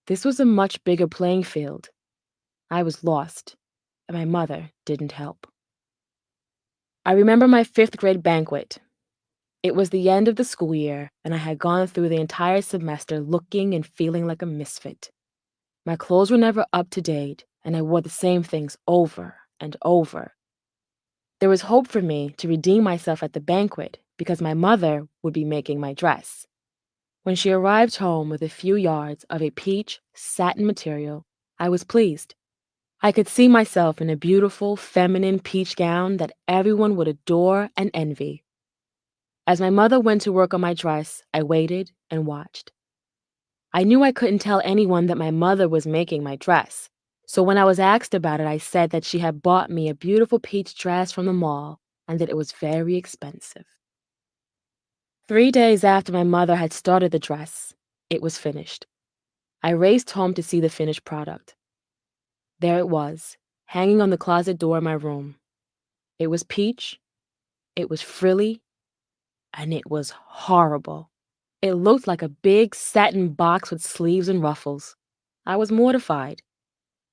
This was a much bigger playing field. I was lost, and my mother didn't help. I remember my 5th grade banquet. It was the end of the school year, and I had gone through the entire semester looking and feeling like a misfit. My clothes were never up to date, and I wore the same things over and over. There was hope for me to redeem myself at the banquet because my mother would be making my dress. When she arrived home with a few yards of a peach satin material, I was pleased. I could see myself in a beautiful, feminine peach gown that everyone would adore and envy. As my mother went to work on my dress, I waited and watched. I knew I couldn't tell anyone that my mother was making my dress, so when I was asked about it, I said that she had bought me a beautiful peach dress from the mall and that it was very expensive. 3 days after my mother had started the dress, it was finished. I raced home to see the finished product. There it was, hanging on the closet door in my room. It was peach, it was frilly, and it was horrible. It looked like a big satin box with sleeves and ruffles. I was mortified.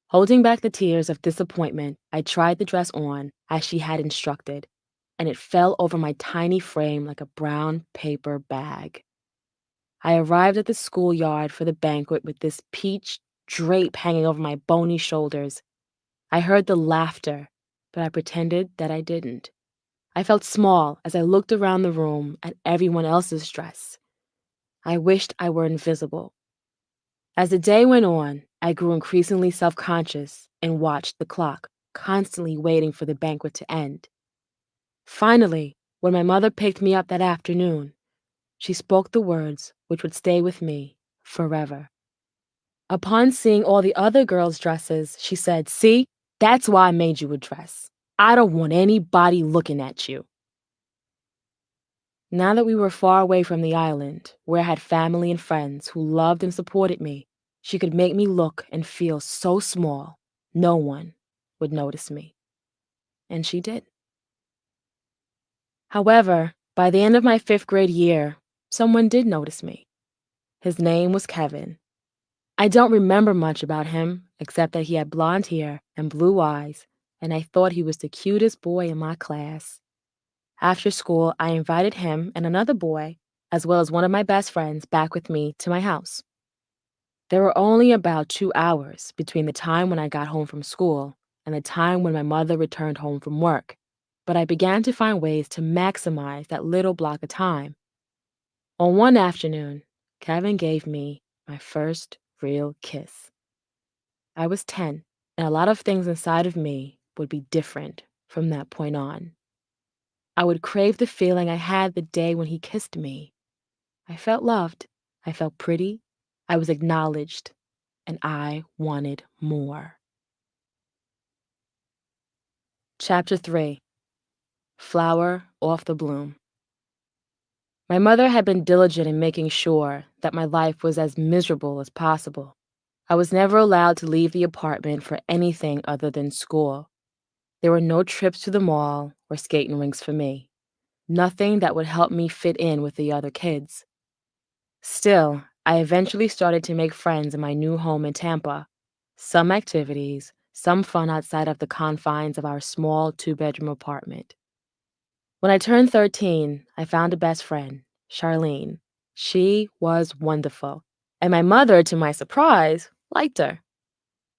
Holding back the tears of disappointment, I tried the dress on as she had instructed, and it fell over my tiny frame like a brown paper bag. I arrived at the schoolyard for the banquet with this peach drape hanging over my bony shoulders. I heard the laughter, but I pretended that I didn't. I felt small as I looked around the room at everyone else's dress. I wished I were invisible. As the day went on, I grew increasingly self-conscious and watched the clock, constantly waiting for the banquet to end. Finally, when my mother picked me up that afternoon, she spoke the words which would stay with me forever. Upon seeing all the other girls' dresses, she said, "See, that's why I made you a dress. I don't want anybody looking at you." Now that we were far away from the island, where I had family and friends who loved and supported me, she could make me look and feel so small, no one would notice me. And she did. However, by the end of my 5th grade year, someone did notice me. His name was Kevin. I don't remember much about him, except that he had blonde hair and blue eyes, and I thought he was the cutest boy in my class. After school, I invited him and another boy, as well as one of my best friends, back with me to my house. There were only about 2 hours between the time when I got home from school and the time when my mother returned home from work, but I began to find ways to maximize that little block of time. On one afternoon, Kevin gave me my first real kiss. I was 10, and a lot of things inside of me would be different from that point on. I would crave the feeling I had the day when he kissed me. I felt loved. I felt pretty. I was acknowledged. And I wanted more. Chapter 3. Flower Off the Bloom. My mother had been diligent in making sure that my life was as miserable as possible. I was never allowed to leave the apartment for anything other than school. There were no trips to the mall or skating rinks for me. Nothing that would help me fit in with the other kids. Still, I eventually started to make friends in my new home in Tampa. Some activities, some fun outside of the confines of our small 2-bedroom apartment. When I turned 13, I found a best friend, Charlene. She was wonderful, and my mother, to my surprise, liked her.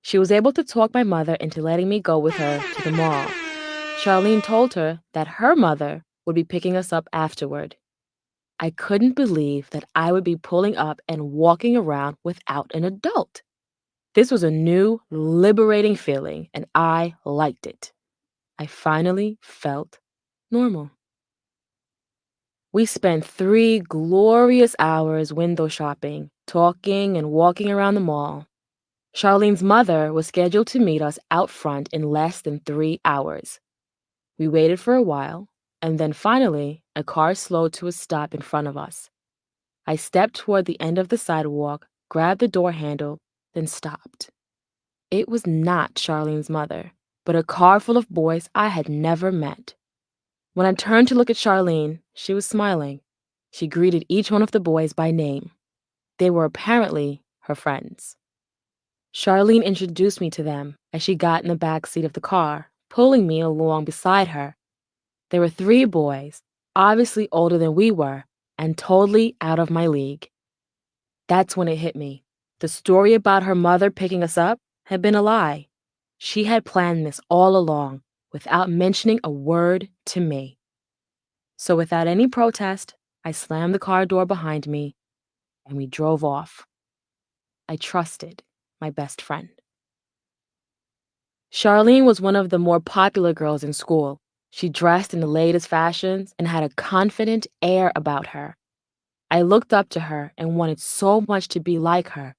She was able to talk my mother into letting me go with her to the mall. Charlene told her that her mother would be picking us up afterward. I couldn't believe that I would be pulling up and walking around without an adult. This was a new, liberating feeling, and I liked it. I finally felt normal. We spent 3 glorious hours window shopping, talking and walking around the mall. Charlene's mother was scheduled to meet us out front in less than 3 hours. We waited for a while, and then finally, a car slowed to a stop in front of us. I stepped toward the end of the sidewalk, grabbed the door handle, then stopped. It was not Charlene's mother, but a car full of boys I had never met. When I turned to look at Charlene, she was smiling. She greeted each one of the boys by name. They were apparently her friends. Charlene introduced me to them as she got in the back seat of the car, pulling me along beside her. There were 3 boys, obviously older than we were, and totally out of my league. That's when it hit me. The story about her mother picking us up had been a lie. She had planned this all along, without mentioning a word to me. So without any protest, I slammed the car door behind me, and we drove off. I trusted my best friend. Charlene was one of the more popular girls in school. She dressed in the latest fashions and had a confident air about her. I looked up to her and wanted so much to be like her.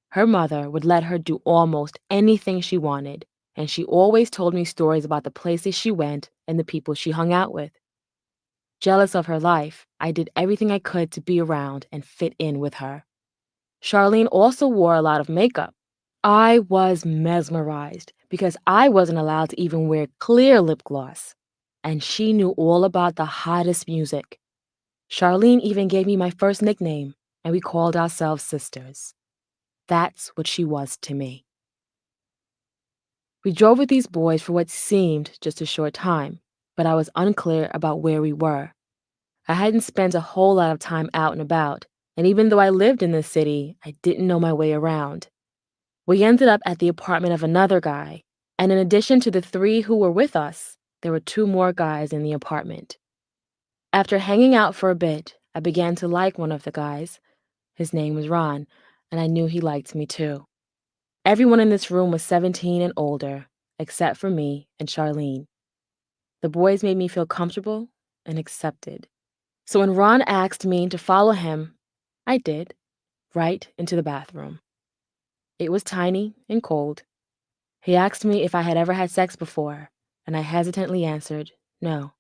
Her mother would let her do almost anything she wanted, and she always told me stories about the places she went and the people she hung out with. Jealous of her life, I did everything I could to be around and fit in with her. Charlene also wore a lot of makeup. I was mesmerized because I wasn't allowed to even wear clear lip gloss, and she knew all about the hottest music. Charlene even gave me my first nickname, and we called ourselves sisters. That's what she was to me. We drove with these boys for what seemed just a short time, but I was unclear about where we were. I hadn't spent a whole lot of time out and about, and even though I lived in this city, I didn't know my way around. We ended up at the apartment of another guy, and in addition to the 3 who were with us, there were 2 more guys in the apartment. After hanging out for a bit, I began to like one of the guys. His name was Ron, and I knew he liked me too. Everyone in this room was 17 and older, except for me and Charlene. The boys made me feel comfortable and accepted. So when Ron asked me to follow him, I did, right into the bathroom. It was tiny and cold. He asked me if I had ever had sex before, and I hesitantly answered no.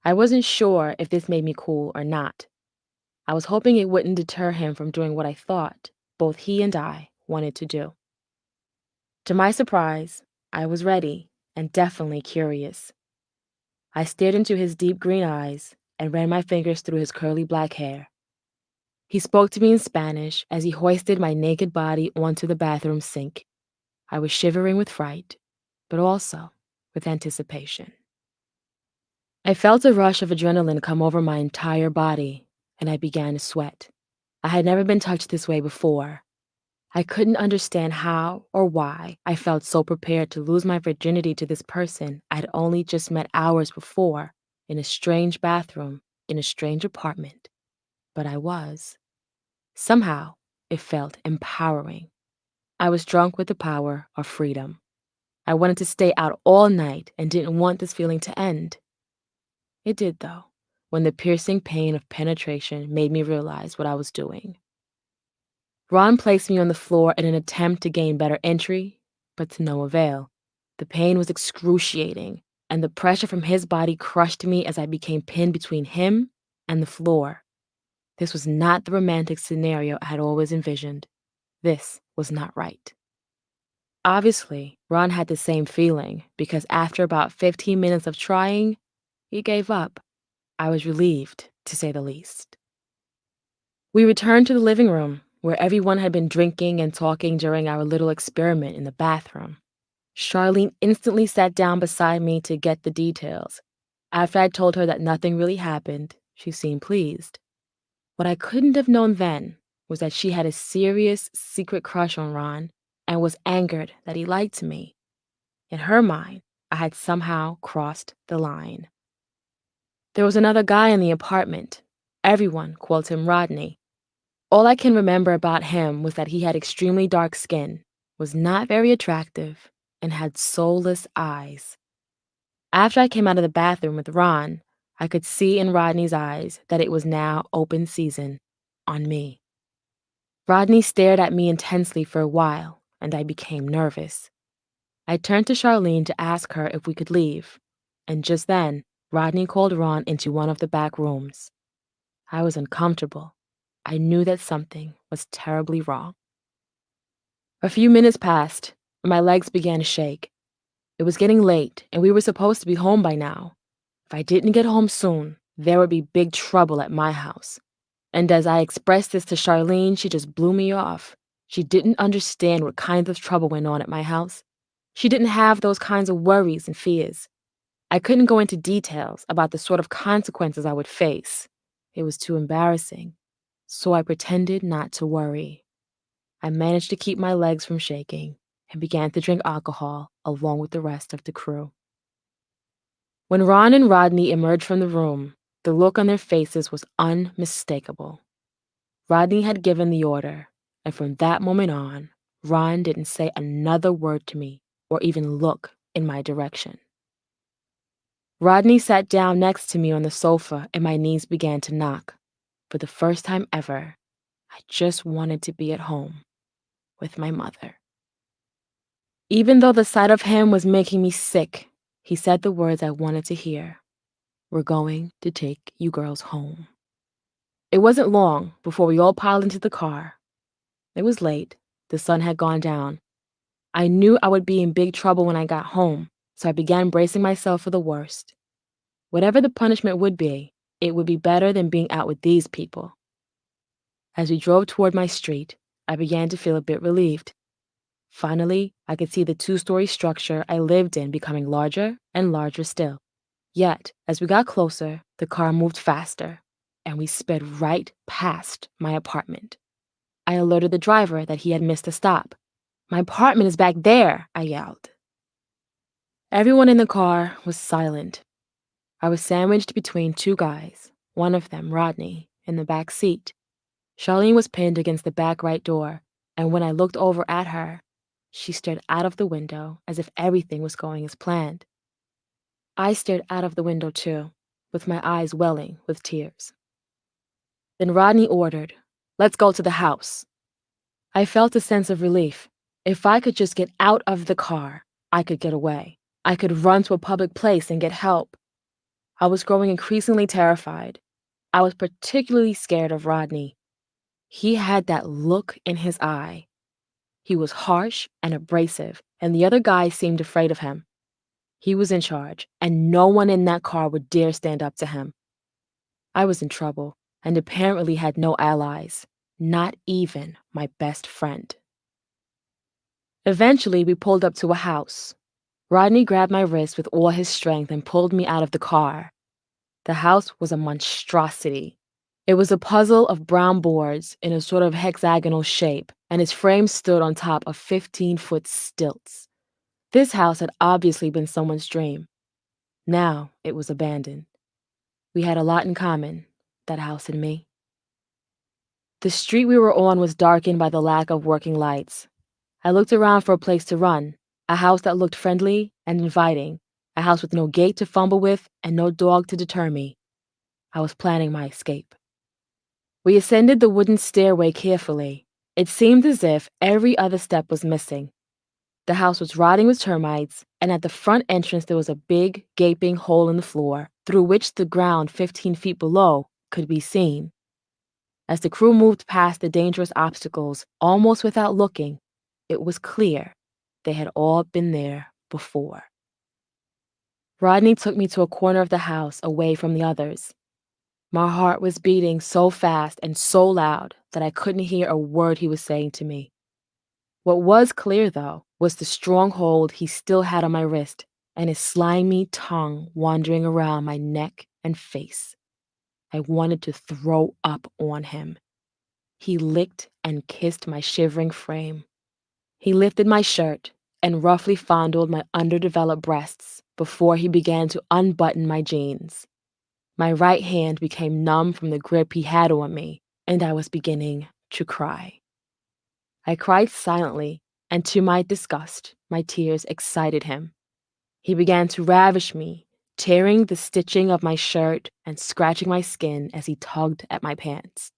I wasn't sure if this made me cool or not. I was hoping it wouldn't deter him from doing what I thought both he and I wanted to do. To my surprise, I was ready and definitely curious. I stared into his deep green eyes and ran my fingers through his curly black hair. He spoke to me in Spanish as he hoisted my naked body onto the bathroom sink. I was shivering with fright, but also with anticipation. I felt a rush of adrenaline come over my entire body, and I began to sweat. I had never been touched this way before. I couldn't understand how or why I felt so prepared to lose my virginity to this person I had only just met hours before in a strange bathroom in a strange apartment. But I was. Somehow, it felt empowering. I was drunk with the power of freedom. I wanted to stay out all night and didn't want this feeling to end. It did, though, when the piercing pain of penetration made me realize what I was doing. Ron placed me on the floor in an attempt to gain better entry, but to no avail. The pain was excruciating, and the pressure from his body crushed me as I became pinned between him and the floor. This was not the romantic scenario I had always envisioned. This was not right. Obviously, Ron had the same feeling because after about 15 minutes of trying, he gave up. I was relieved, to say the least. We returned to the living room, where everyone had been drinking and talking during our little experiment in the bathroom. Charlene instantly sat down beside me to get the details. After I told her that nothing really happened, she seemed pleased. What I couldn't have known then was that she had a serious, secret crush on Ron, and was angered that he liked me. In her mind, I had somehow crossed the line. There was another guy in the apartment. Everyone called him Rodney. All I can remember about him was that he had extremely dark skin, was not very attractive, and had soulless eyes. After I came out of the bathroom with Ron, I could see in Rodney's eyes that it was now open season on me. Rodney stared at me intensely for a while, and I became nervous. I turned to Charlene to ask her if we could leave, and just then, Rodney called Ron into one of the back rooms. I was uncomfortable. I knew that something was terribly wrong. A few minutes passed, and my legs began to shake. It was getting late, and we were supposed to be home by now. If I didn't get home soon, there would be big trouble at my house. And as I expressed this to Charlene, she just blew me off. She didn't understand what kinds of trouble went on at my house. She didn't have those kinds of worries and fears. I couldn't go into details about the sort of consequences I would face. It was too embarrassing. So I pretended not to worry. I managed to keep my legs from shaking and began to drink alcohol along with the rest of the crew. When Ron and Rodney emerged from the room, the look on their faces was unmistakable. Rodney had given the order, and from that moment on, Ron didn't say another word to me or even look in my direction. Rodney sat down next to me on the sofa and my knees began to knock. For the first time ever, I just wanted to be at home with my mother. Even though the sight of him was making me sick, he said the words I wanted to hear. "We're going to take you girls home." It wasn't long before we all piled into the car. It was late. The sun had gone down. I knew I would be in big trouble when I got home, so I began bracing myself for the worst. Whatever the punishment would be, it would be better than being out with these people. As we drove toward my street, I began to feel a bit relieved. Finally, I could see the two-story structure I lived in becoming larger and larger still. Yet, as we got closer, the car moved faster, and we sped right past my apartment. I alerted the driver that he had missed a stop. "My apartment is back there," I yelled. Everyone in the car was silent. I was sandwiched between two guys, one of them, Rodney, in the back seat. Charlene was pinned against the back right door, and when I looked over at her, she stared out of the window as if everything was going as planned. I stared out of the window too, with my eyes welling with tears. Then Rodney ordered, "Let's go to the house." I felt a sense of relief. If I could just get out of the car, I could get away. I could run to a public place and get help. I was growing increasingly terrified. I was particularly scared of Rodney. He had that look in his eye. He was harsh and abrasive, and the other guys seemed afraid of him. He was in charge, and no one in that car would dare stand up to him. I was in trouble, and apparently had no allies, not even my best friend. Eventually, we pulled up to a house. Rodney grabbed my wrist with all his strength and pulled me out of the car. The house was a monstrosity. It was a puzzle of brown boards in a sort of hexagonal shape, and its frame stood on top of 15-foot stilts. This house had obviously been someone's dream. Now it was abandoned. We had a lot in common, that house and me. The street we were on was darkened by the lack of working lights. I looked around for a place to run, a house that looked friendly and inviting, a house with no gate to fumble with and no dog to deter me. I was planning my escape. We ascended the wooden stairway carefully. It seemed as if every other step was missing. The house was rotting with termites, and at the front entrance there was a big, gaping hole in the floor, through which the ground 15 feet below could be seen. As the crew moved past the dangerous obstacles, almost without looking, it was clear they had all been there before. Rodney took me to a corner of the house away from the others. My heart was beating so fast and so loud that I couldn't hear a word he was saying to me. What was clear, though, was the strong hold he still had on my wrist and his slimy tongue wandering around my neck and face. I wanted to throw up on him. He licked and kissed my shivering frame. He lifted my shirt and roughly fondled my underdeveloped breasts before he began to unbutton my jeans. My right hand became numb from the grip he had on me, and I was beginning to cry. I cried silently, and to my disgust, my tears excited him. He began to ravish me, tearing the stitching of my shirt and scratching my skin as he tugged at my pants.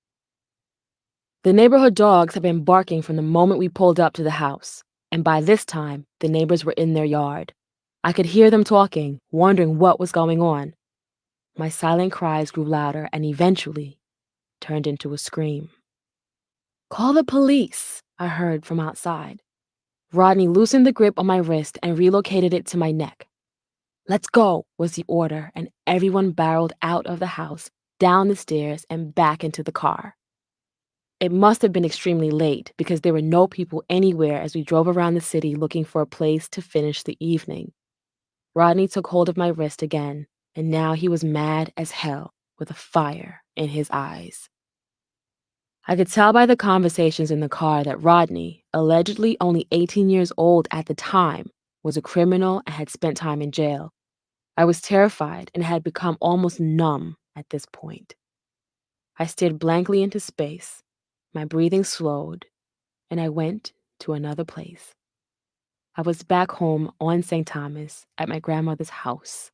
The neighborhood dogs had been barking from the moment we pulled up to the house, and by this time, the neighbors were in their yard. I could hear them talking, wondering what was going on. My silent cries grew louder and eventually turned into a scream. "Call the police," I heard from outside. Rodney loosened the grip on my wrist and relocated it to my neck. "Let's go," was the order, and everyone barreled out of the house, down the stairs, and back into the car. It must have been extremely late because there were no people anywhere as we drove around the city looking for a place to finish the evening. Rodney took hold of my wrist again, and now he was mad as hell with a fire in his eyes. I could tell by the conversations in the car that Rodney, allegedly only 18 years old at the time, was a criminal and had spent time in jail. I was terrified and had become almost numb at this point. I stared blankly into space, my breathing slowed, and I went to another place. I was back home on St. Thomas at my grandmother's house.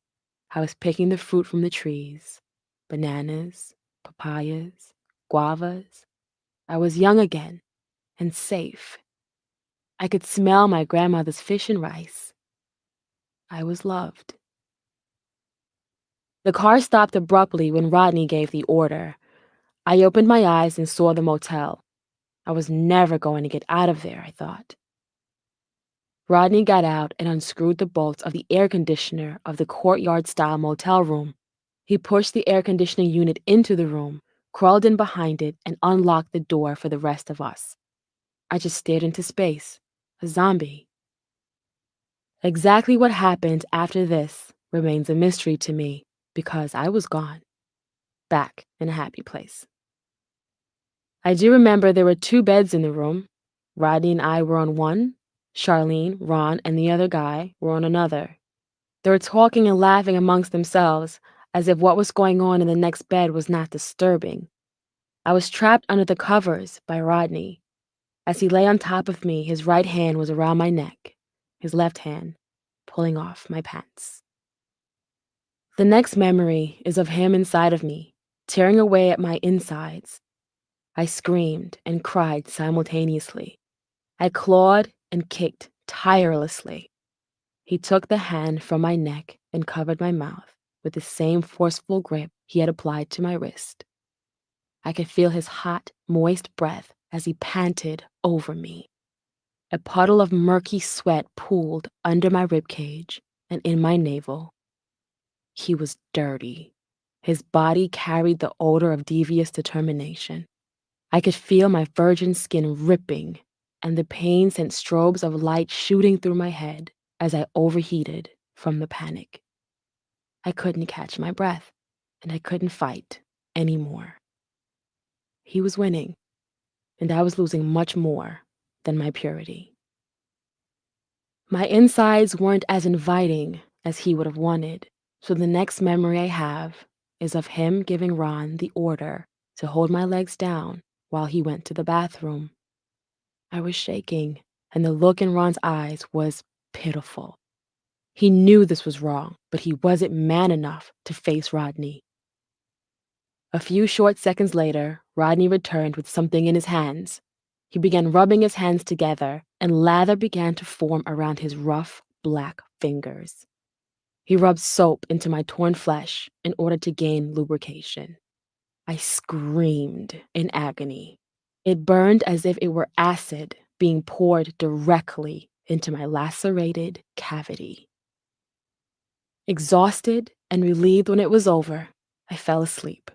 I was picking the fruit from the trees, bananas, papayas, guavas. I was young again and safe. I could smell my grandmother's fish and rice. I was loved. The car stopped abruptly when Rodney gave the order. I opened my eyes and saw the motel. I was never going to get out of there, I thought. Rodney got out and unscrewed the bolts of the air conditioner of the courtyard-style motel room. He pushed the air conditioning unit into the room, crawled in behind it, and unlocked the door for the rest of us. I just stared into space, a zombie. Exactly what happened after this remains a mystery to me because I was gone, back in a happy place. I do remember there were 2 beds in the room. Rodney and I were on one. Charlene, Ron, and the other guy were on another. They were talking and laughing amongst themselves, as if what was going on in the next bed was not disturbing. I was trapped under the covers by Rodney. As he lay on top of me, his right hand was around my neck, his left hand pulling off my pants. The next memory is of him inside of me, tearing away at my insides. I screamed and cried simultaneously. I clawed and kicked tirelessly. He took the hand from my neck and covered my mouth with the same forceful grip he had applied to my wrist. I could feel his hot, moist breath as he panted over me. A puddle of murky sweat pooled under my ribcage and in my navel. He was dirty. His body carried the odor of devious determination. I could feel my virgin skin ripping, and the pain sent strobes of light shooting through my head as I overheated from the panic. I couldn't catch my breath, and I couldn't fight anymore. He was winning, and I was losing much more than my purity. My insides weren't as inviting as he would have wanted, so the next memory I have is of him giving Ron the order to hold my legs down while he went to the bathroom. I was shaking, and the look in Ron's eyes was pitiful. He knew this was wrong, but he wasn't man enough to face Rodney. A few short seconds later, Rodney returned with something in his hands. He began rubbing his hands together, and lather began to form around his rough, black fingers. He rubbed soap into my torn flesh in order to gain lubrication. I screamed in agony. It burned as if it were acid being poured directly into my lacerated cavity. Exhausted and relieved when it was over, I fell asleep.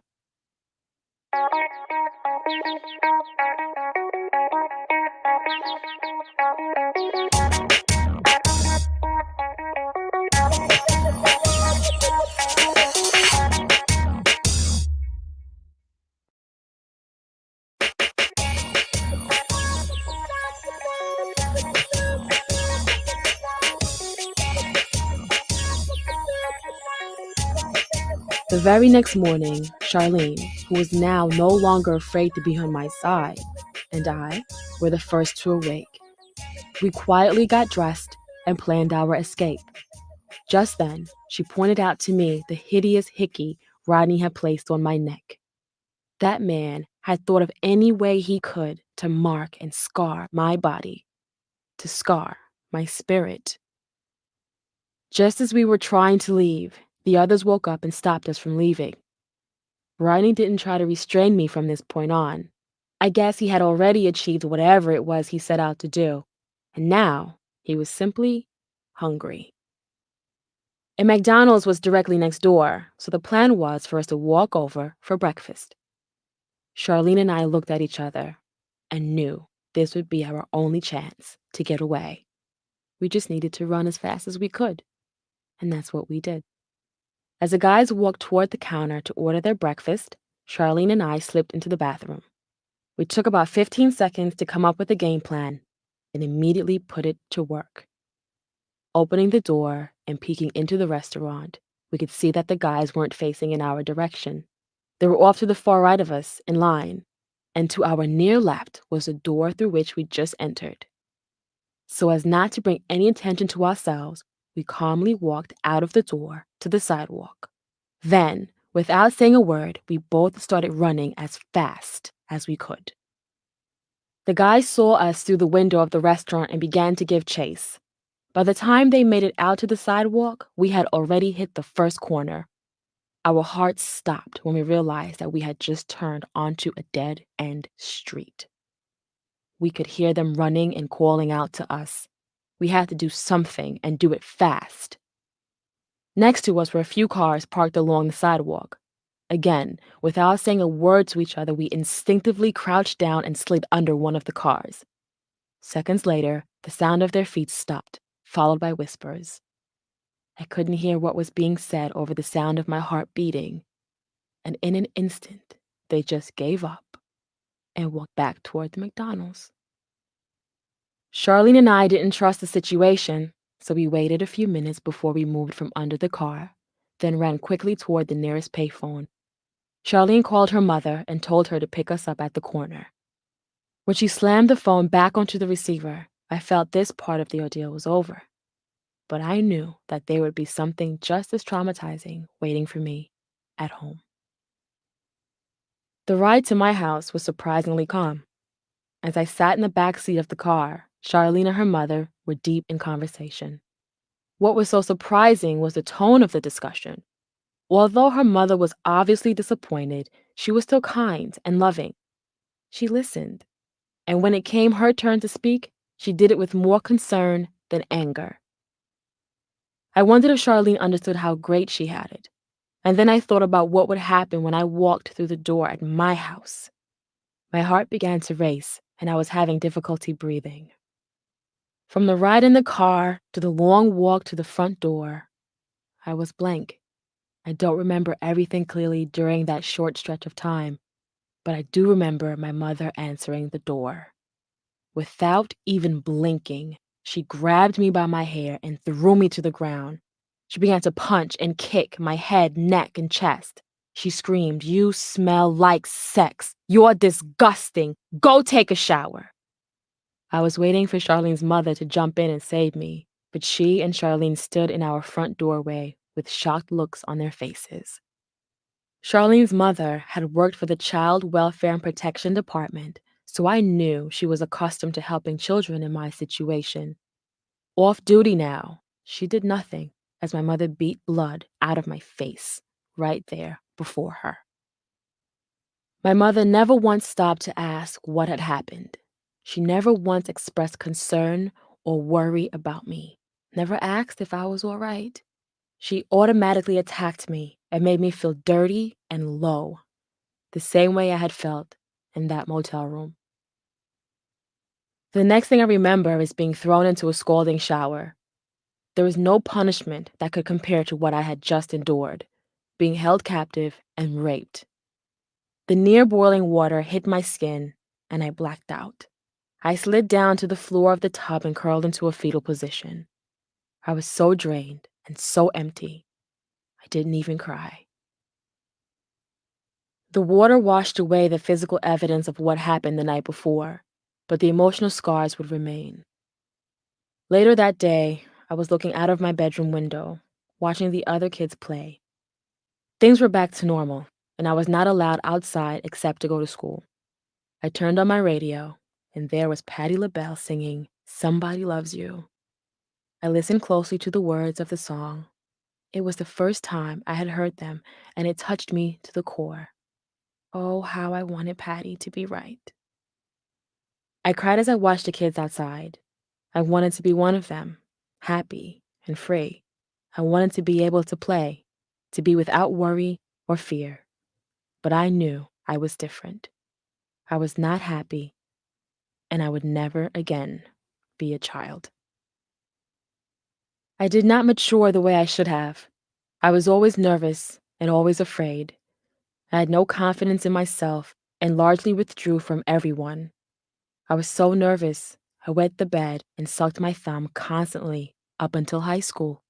The very next morning, Charlene, who was now no longer afraid to be on my side, and I were the first to awake. We quietly got dressed and planned our escape. Just then, she pointed out to me the hideous hickey Rodney had placed on my neck. That man had thought of any way he could to mark and scar my body, to scar my spirit. Just as we were trying to leave, the others woke up and stopped us from leaving. Rodney didn't try to restrain me from this point on. I guess he had already achieved whatever it was he set out to do, and now he was simply hungry. A McDonald's was directly next door, so the plan was for us to walk over for breakfast. Charlene and I looked at each other and knew this would be our only chance to get away. We just needed to run as fast as we could, and that's what we did. As the guys walked toward the counter to order their breakfast, Charlene and I slipped into the bathroom. We took about 15 seconds to come up with a game plan and immediately put it to work. Opening the door and peeking into the restaurant, we could see that the guys weren't facing in our direction. They were off to the far right of us, in line, and to our near left was the door through which we just entered. So as not to bring any attention to ourselves, we calmly walked out of the door to the sidewalk. Then, without saying a word, we both started running as fast as we could. The guys saw us through the window of the restaurant and began to give chase. By the time they made it out to the sidewalk, we had already hit the first corner. Our hearts stopped when we realized that we had just turned onto a dead-end street. We could hear them running and calling out to us. We had to do something and do it fast. Next to us were a few cars parked along the sidewalk. Again, without saying a word to each other, we instinctively crouched down and slid under one of the cars. Seconds later, the sound of their feet stopped, followed by whispers. I couldn't hear what was being said over the sound of my heart beating, and in an instant, they just gave up and walked back toward the McDonald's. Charlene and I didn't trust the situation, so we waited a few minutes before we moved from under the car, then ran quickly toward the nearest payphone. Charlene called her mother and told her to pick us up at the corner. When she slammed the phone back onto the receiver, I felt this part of the ordeal was over. But I knew that there would be something just as traumatizing waiting for me at home. The ride to my house was surprisingly calm. As I sat in the back seat of the car, Charlene and her mother were deep in conversation. What was so surprising was the tone of the discussion. Although her mother was obviously disappointed, she was still kind and loving. She listened, and when it came her turn to speak, she did it with more concern than anger. I wondered if Charlene understood how great she had it, and then I thought about what would happen when I walked through the door at my house. My heart began to race, and I was having difficulty breathing. From the ride in the car to the long walk to the front door, I was blank. I don't remember everything clearly during that short stretch of time, but I do remember my mother answering the door. Without even blinking, she grabbed me by my hair and threw me to the ground. She began to punch and kick my head, neck, and chest. She screamed, "You smell like sex. You're disgusting. Go take a shower." I was waiting for Charlene's mother to jump in and save me, but she and Charlene stood in our front doorway with shocked looks on their faces. Charlene's mother had worked for the Child Welfare and Protection Department, so I knew she was accustomed to helping children in my situation. Off duty now, she did nothing as my mother beat blood out of my face right there before her. My mother never once stopped to ask what had happened. She never once expressed concern or worry about me, never asked if I was all right. She automatically attacked me and made me feel dirty and low, the same way I had felt in that motel room. The next thing I remember is being thrown into a scalding shower. There was no punishment that could compare to what I had just endured, being held captive and raped. The near boiling water hit my skin, and I blacked out. I slid down to the floor of the tub and curled into a fetal position. I was so drained and so empty, I didn't even cry. The water washed away the physical evidence of what happened the night before, but the emotional scars would remain. Later that day, I was looking out of my bedroom window, watching the other kids play. Things were back to normal, and I was not allowed outside except to go to school. I turned on my radio, and there was Patti LaBelle singing "Somebody Loves You." I listened closely to the words of the song. It was the first time I had heard them, and it touched me to the core. Oh, how I wanted Patty to be right. I cried as I watched the kids outside. I wanted to be one of them, happy and free. I wanted to be able to play, to be without worry or fear. But I knew I was different. I was not happy, and I would never again be a child. I did not mature the way I should have. I was always nervous and always afraid. I had no confidence in myself and largely withdrew from everyone. I was so nervous, I wet the bed and sucked my thumb constantly up until high school.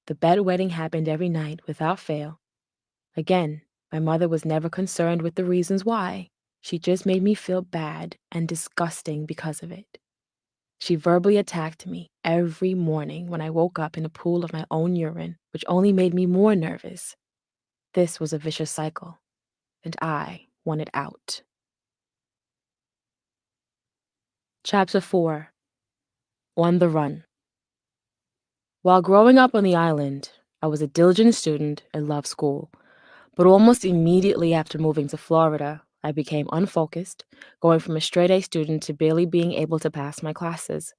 The bedwetting happened every night without fail. Again, my mother was never concerned with the reasons why. She just made me feel bad and disgusting because of it. She verbally attacked me every morning when I woke up in a pool of my own urine, which only made me more nervous. This was a vicious cycle, and I wanted out. Chapter 4: On the Run. While growing up on the island, I was a diligent student and loved school. But almost immediately after moving to Florida, I became unfocused, going from a straight-A student to barely being able to pass my classes.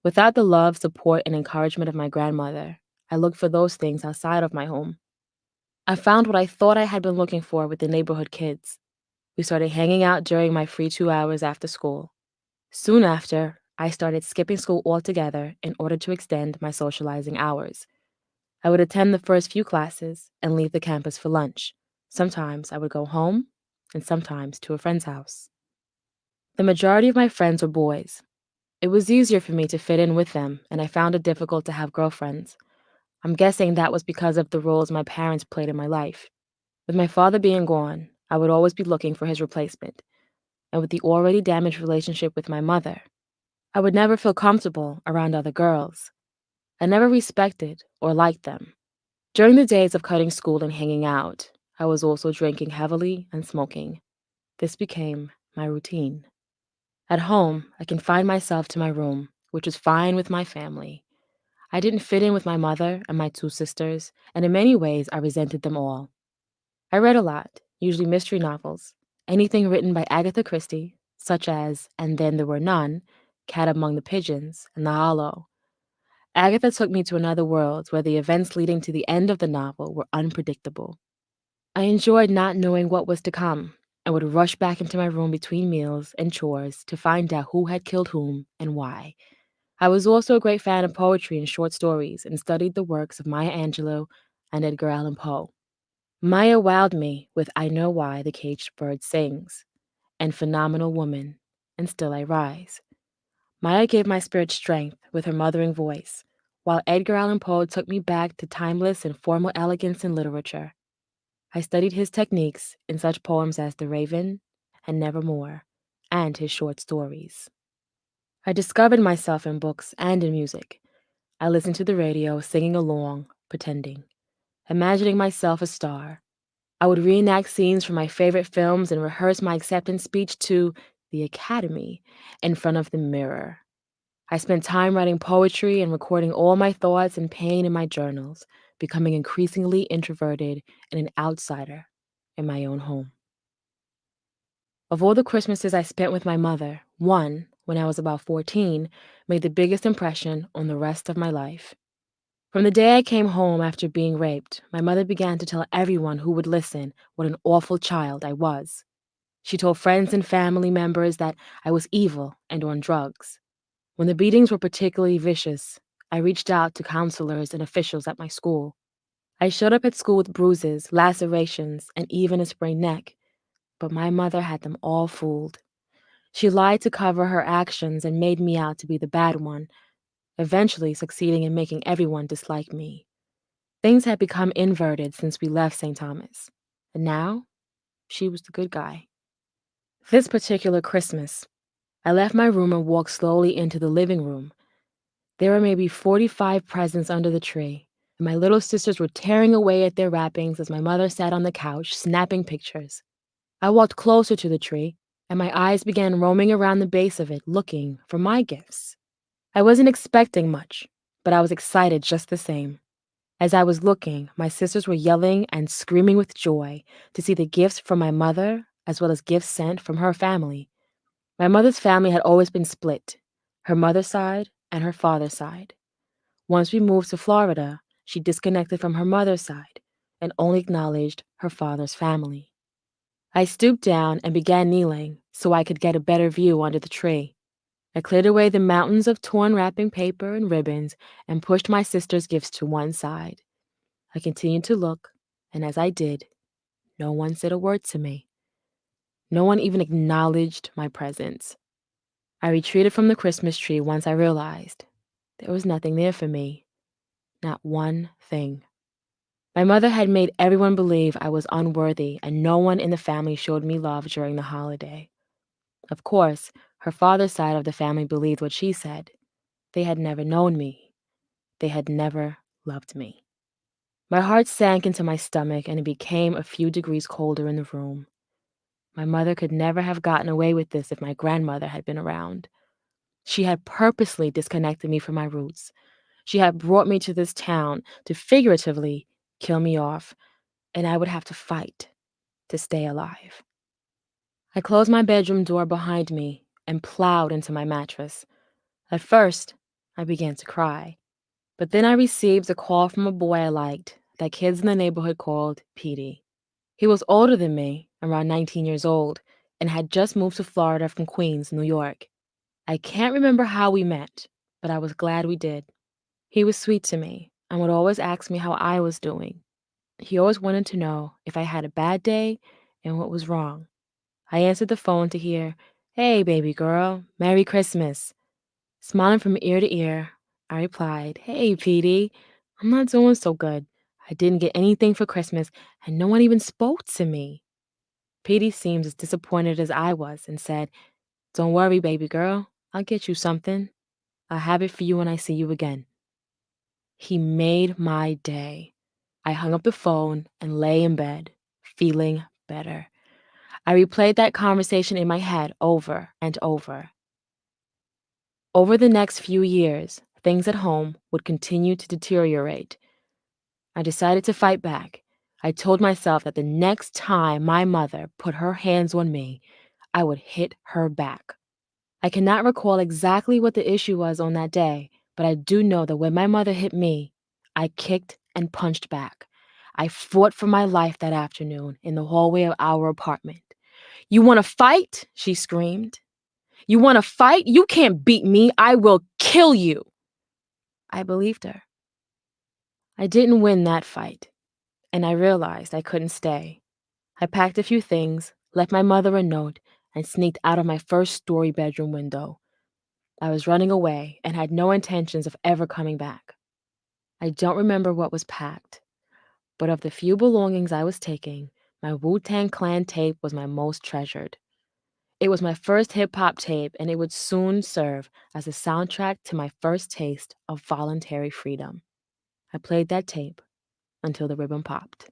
Without the love, support, and encouragement of my grandmother, I looked for those things outside of my home. I found what I thought I had been looking for with the neighborhood kids. We started hanging out during my free 2 hours after school. Soon after, I started skipping school altogether in order to extend my socializing hours. I would attend the first few classes and leave the campus for lunch. Sometimes I would go home, and sometimes to a friend's house. The majority of my friends were boys. It was easier for me to fit in with them, and I found it difficult to have girlfriends. I'm guessing that was because of the roles my parents played in my life. With my father being gone, I would always be looking for his replacement. And with the already damaged relationship with my mother, I would never feel comfortable around other girls. I never respected or liked them. During the days of cutting school and hanging out, I was also drinking heavily and smoking. This became my routine. At home, I confined myself to my room, which was fine with my family. I didn't fit in with my mother and my two sisters, and in many ways, I resented them all. I read a lot, usually mystery novels, anything written by Agatha Christie, such as And Then There Were None, Cat Among the Pigeons, and The Hollow. Agatha took me to another world where the events leading to the end of the novel were unpredictable. I enjoyed not knowing what was to come and would rush back into my room between meals and chores to find out who had killed whom and why. I was also a great fan of poetry and short stories and studied the works of Maya Angelou and Edgar Allan Poe. Maya wowed me with I Know Why the Caged Bird Sings and Phenomenal Woman and Still I Rise. Maya gave my spirit strength with her mothering voice, while Edgar Allan Poe took me back to timeless and formal elegance in literature. I studied his techniques in such poems as The Raven and Nevermore, and his short stories. I discovered myself in books and in music. I listened to the radio, singing along, pretending, imagining myself a star. I would reenact scenes from my favorite films and rehearse my acceptance speech to the Academy in front of the mirror. I spent time writing poetry and recording all my thoughts and pain in my journals, becoming increasingly introverted and an outsider in my own home. Of all the Christmases I spent with my mother, one, when I was about 14, made the biggest impression on the rest of my life. From the day I came home after being raped, my mother began to tell everyone who would listen what an awful child I was. She told friends and family members that I was evil and on drugs. When the beatings were particularly vicious, I reached out to counselors and officials at my school. I showed up at school with bruises, lacerations, and even a sprained neck, but my mother had them all fooled. She lied to cover her actions and made me out to be the bad one, eventually succeeding in making everyone dislike me. Things had become inverted since we left St. Thomas, and now She was the good guy. This particular Christmas, I left my room and walked slowly into the living room. There were maybe 45 presents under the tree, and my little sisters were tearing away at their wrappings as my mother sat on the couch, snapping pictures. I walked closer to the tree, and my eyes began roaming around the base of it, looking for my gifts. I wasn't expecting much, but I was excited just the same. As I was looking, my sisters were yelling and screaming with joy to see the gifts from my mother, as well as gifts sent from her family. My mother's family had always been split, her mother's side and her father's side. Once we moved to Florida, she disconnected from her mother's side and only acknowledged her father's family. I stooped down and began kneeling so I could get a better view under the tree. I cleared away the mountains of torn wrapping paper and ribbons and pushed my sister's gifts to one side. I continued to look, and as I did, no one said a word to me. No one even acknowledged my presence. I retreated from the Christmas tree once I realized there was nothing there for me. Not one thing. My mother had made everyone believe I was unworthy, and no one in the family showed me love during the holiday. Of course, her father's side of the family believed what she said. They had never known me. They had never loved me. My heart sank into my stomach, and it became a few degrees colder in the room. My mother could never have gotten away with this if my grandmother had been around. She had purposely disconnected me from my roots. She had brought me to this town to figuratively kill me off, and I would have to fight to stay alive. I closed my bedroom door behind me and plowed into my mattress. At first, I began to cry, but then I received a call from a boy I liked that kids in the neighborhood called Petey. He was older than me, around 19 years old, and had just moved to Florida from Queens, New York. I can't remember how we met, but I was glad we did. He was sweet to me and would always ask me how I was doing. He always wanted to know if I had a bad day and what was wrong. I answered the phone to hear, "Hey, baby girl, Merry Christmas." Smiling from ear to ear, I replied, "Hey, Petey, I'm not doing so good. I didn't get anything for Christmas, and no one even spoke to me." Petey seemed as disappointed as I was and said, "Don't worry, baby girl. I'll get you something. I'll have it for you when I see you again." He made my day. I hung up the phone and lay in bed, feeling better. I replayed that conversation in my head over and over. Over the next few years, things at home would continue to deteriorate. I decided to fight back. I told myself that the next time my mother put her hands on me, I would hit her back. I cannot recall exactly what the issue was on that day, but I do know that when my mother hit me, I kicked and punched back. I fought for my life that afternoon in the hallway of our apartment. "You want to fight?" she screamed. "You want to fight? You can't beat me. I will kill you." I believed her. I didn't win that fight, and I realized I couldn't stay. I packed a few things, left my mother a note, and sneaked out of my first-story bedroom window. I was running away and had no intentions of ever coming back. I don't remember what was packed, but of the few belongings I was taking, my Wu-Tang Clan tape was my most treasured. It was my first hip-hop tape, and it would soon serve as a soundtrack to my first taste of voluntary freedom. I played that tape until the ribbon popped.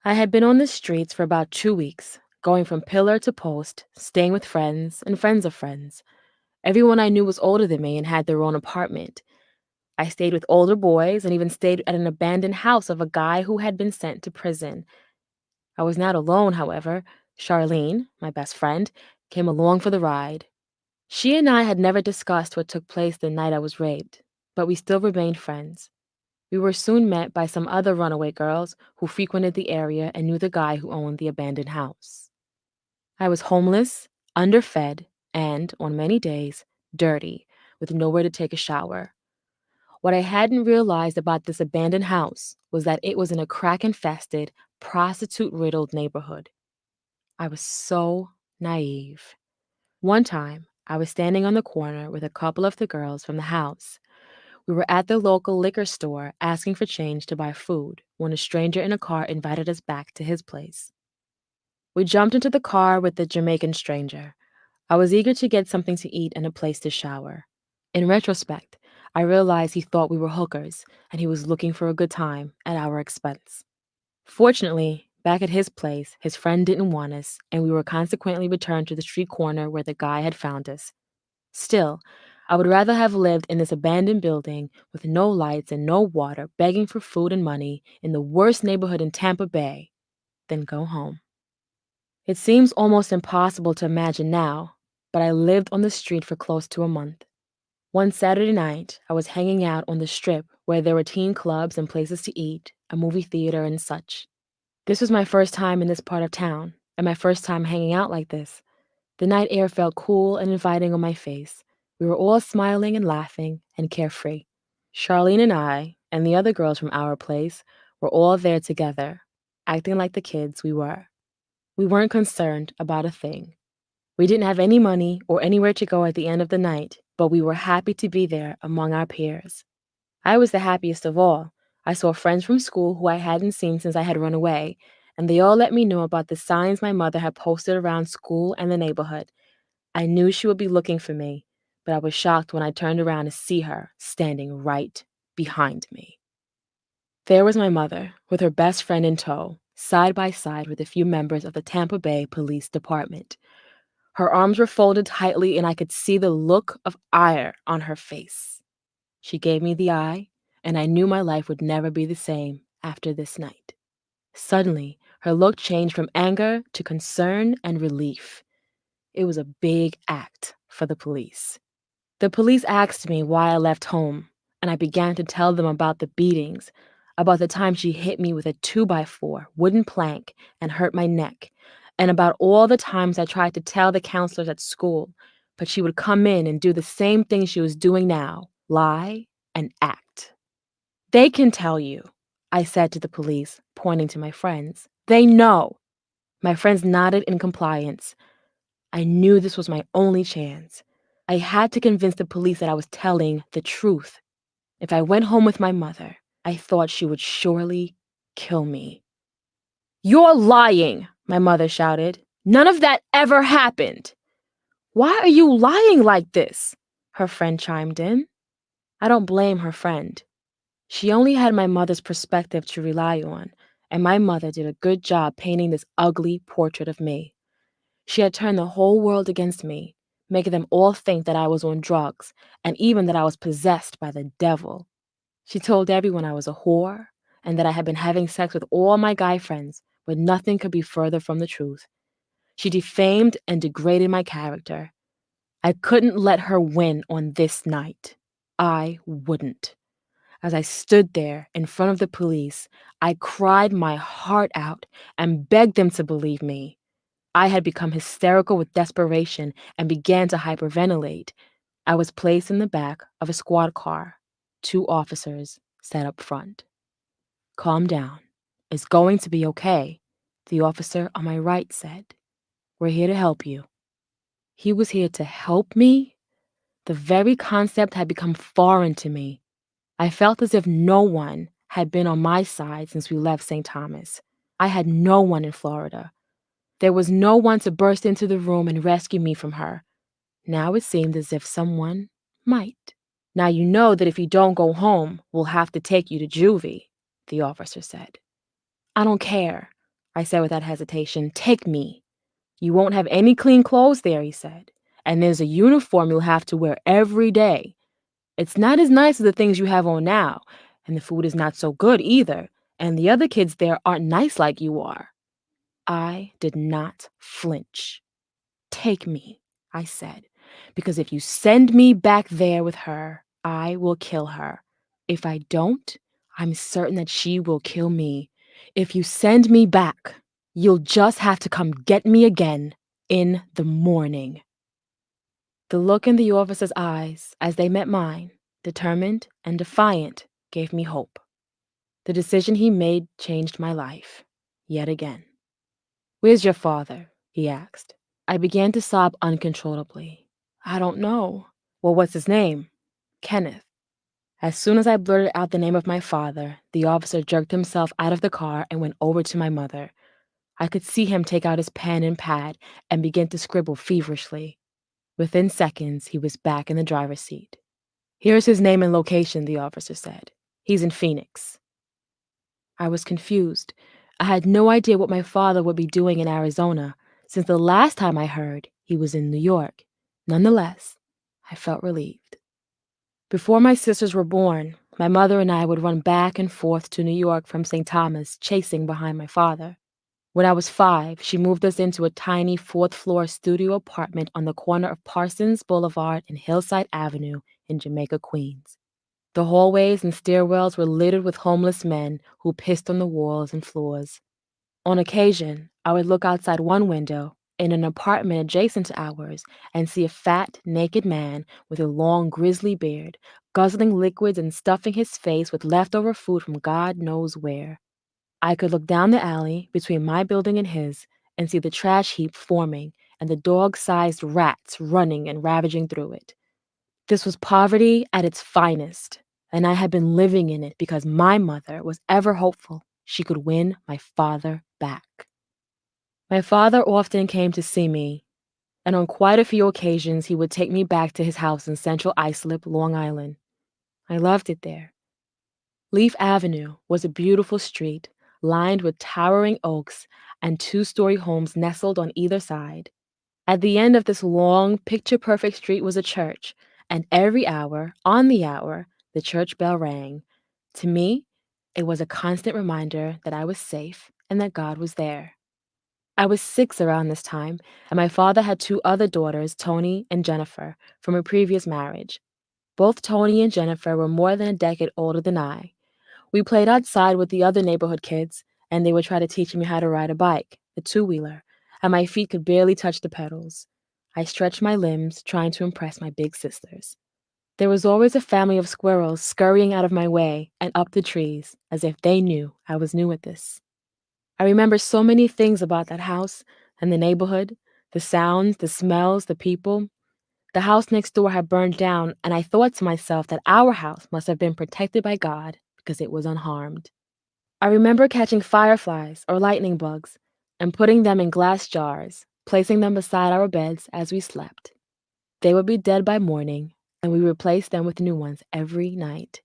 I had been on the streets for about 2 weeks, going from pillar to post, staying with friends and friends of friends. Everyone I knew was older than me and had their own apartment. I stayed with older boys and even stayed at an abandoned house of a guy who had been sent to prison. I was not alone, however. Charlene, my best friend, came along for the ride. She and I had never discussed what took place the night I was raped, but we still remained friends. We were soon met by some other runaway girls who frequented the area and knew the guy who owned the abandoned house. I was homeless, underfed, and, on many days, dirty, with nowhere to take a shower. What I hadn't realized about this abandoned house was that it was in a crack-infested, prostitute-riddled neighborhood. I was so naive. One time, I was standing on the corner with a couple of the girls from the house. We were at the local liquor store asking for change to buy food when a stranger in a car invited us back to his place. We jumped into the car with the Jamaican stranger. I was eager to get something to eat and a place to shower. In retrospect, I realized he thought we were hookers and he was looking for a good time at our expense. Fortunately, back at his place, his friend didn't want us, and we were consequently returned to the street corner where the guy had found us. Still, I would rather have lived in this abandoned building with no lights and no water, begging for food and money in the worst neighborhood in Tampa Bay than go home. It seems almost impossible to imagine now, but I lived on the street for close to a month. One Saturday night, I was hanging out on the strip where there were teen clubs and places to eat, a movie theater, and such. This was my first time in this part of town, and my first time hanging out like this. The night air felt cool and inviting on my face. We were all smiling and laughing and carefree. Charlene and I, and the other girls from our place, were all there together, acting like the kids we were. We weren't concerned about a thing. We didn't have any money or anywhere to go at the end of the night, but we were happy to be there among our peers. I was the happiest of all. I saw friends from school who I hadn't seen since I had run away, and they all let me know about the signs my mother had posted around school and the neighborhood. I knew she would be looking for me, but I was shocked when I turned around to see her standing right behind me. There was my mother, with her best friend in tow, side by side with a few members of the Tampa Bay Police Department. Her arms were folded tightly, and I could see the look of ire on her face. She gave me the eye, and I knew my life would never be the same after this night. Suddenly, her look changed from anger to concern and relief. It was a big act for the police. The police asked me why I left home, and I began to tell them about the beatings, about the time she hit me with a 2x4 wooden plank and hurt my neck, and about all the times I tried to tell the counselors at school, but she would come in and do the same thing she was doing now, lie and act. They can tell you, I said to the police, pointing to my friends. They know. My friends nodded in compliance. I knew this was my only chance. I had to convince the police that I was telling the truth. If I went home with my mother, I thought she would surely kill me. You're lying, my mother shouted. None of that ever happened. Why are you lying like this? Her friend chimed in. I don't blame her friend. She only had my mother's perspective to rely on, and my mother did a good job painting this ugly portrait of me. She had turned the whole world against me, making them all think that I was on drugs, and even that I was possessed by the devil. She told everyone I was a whore, and that I had been having sex with all my guy friends, but nothing could be further from the truth. She defamed and degraded my character. I couldn't let her win on this night. I wouldn't. As I stood there in front of the police, I cried my heart out and begged them to believe me. I had become hysterical with desperation and began to hyperventilate. I was placed in the back of a squad car. 2 officers sat up front. Calm down. It's going to be okay, the officer on my right said. We're here to help you. He was here to help me? The very concept had become foreign to me. I felt as if no one had been on my side since we left St. Thomas. I had no one in Florida. There was no one to burst into the room and rescue me from her. Now it seemed as if someone might. Now you know that if you don't go home, we'll have to take you to juvie, the officer said. I don't care, I said without hesitation. Take me. You won't have any clean clothes there, he said. And there's a uniform you'll have to wear every day. It's not as nice as the things you have on now, and the food is not so good either, and the other kids there aren't nice like you are. I did not flinch. Take me, I said, because if you send me back there with her, I will kill her. If I don't, I'm certain that she will kill me. If you send me back, you'll just have to come get me again in the morning. The look in the officer's eyes as they met mine, determined and defiant, gave me hope. The decision he made changed my life, yet again. Where's your father? He asked. I began to sob uncontrollably. I don't know. Well, what's his name? Kenneth. As soon as I blurted out the name of my father, the officer jerked himself out of the car and went over to my mother. I could see him take out his pen and pad and begin to scribble feverishly. Within seconds, he was back in the driver's seat. "Here's his name and location," the officer said. "He's in Phoenix." I was confused. I had no idea what my father would be doing in Arizona, since the last time I heard, he was in New York. Nonetheless, I felt relieved. Before my sisters were born, my mother and I would run back and forth to New York from St. Thomas, chasing behind my father. When I was 5, she moved us into a tiny 4th-floor studio apartment on the corner of Parsons Boulevard and Hillside Avenue in Jamaica, Queens. The hallways and stairwells were littered with homeless men who pissed on the walls and floors. On occasion, I would look outside one window in an apartment adjacent to ours and see a fat, naked man with a long, grizzly beard, guzzling liquids and stuffing his face with leftover food from God knows where. I could look down the alley between my building and his and see the trash heap forming and the dog-sized rats running and ravaging through it. This was poverty at its finest, and I had been living in it because my mother was ever hopeful she could win my father back. My father often came to see me, and on quite a few occasions he would take me back to his house in Central Islip, Long Island. I loved it there. Leaf Avenue was a beautiful street lined with towering oaks and 2-story homes nestled on either side. At the end of this long, picture-perfect street was a church, and every hour, on the hour, the church bell rang. To me, it was a constant reminder that I was safe and that God was there. I was 6 around this time, and my father had 2 other daughters, Toni and Jennifer, from a previous marriage. Both Toni and Jennifer were more than a decade older than I. We played outside with the other neighborhood kids, and they would try to teach me how to ride a bike, a 2-wheeler, and my feet could barely touch the pedals. I stretched my limbs, trying to impress my big sisters. There was always a family of squirrels scurrying out of my way and up the trees, as if they knew I was new at this. I remember so many things about that house and the neighborhood, the sounds, the smells, the people. The house next door had burned down, and I thought to myself that our house must have been protected by God because it was unharmed. I remember catching fireflies or lightning bugs and putting them in glass jars, placing them beside our beds as we slept. They would be dead by morning, and we replaced them with new ones every night.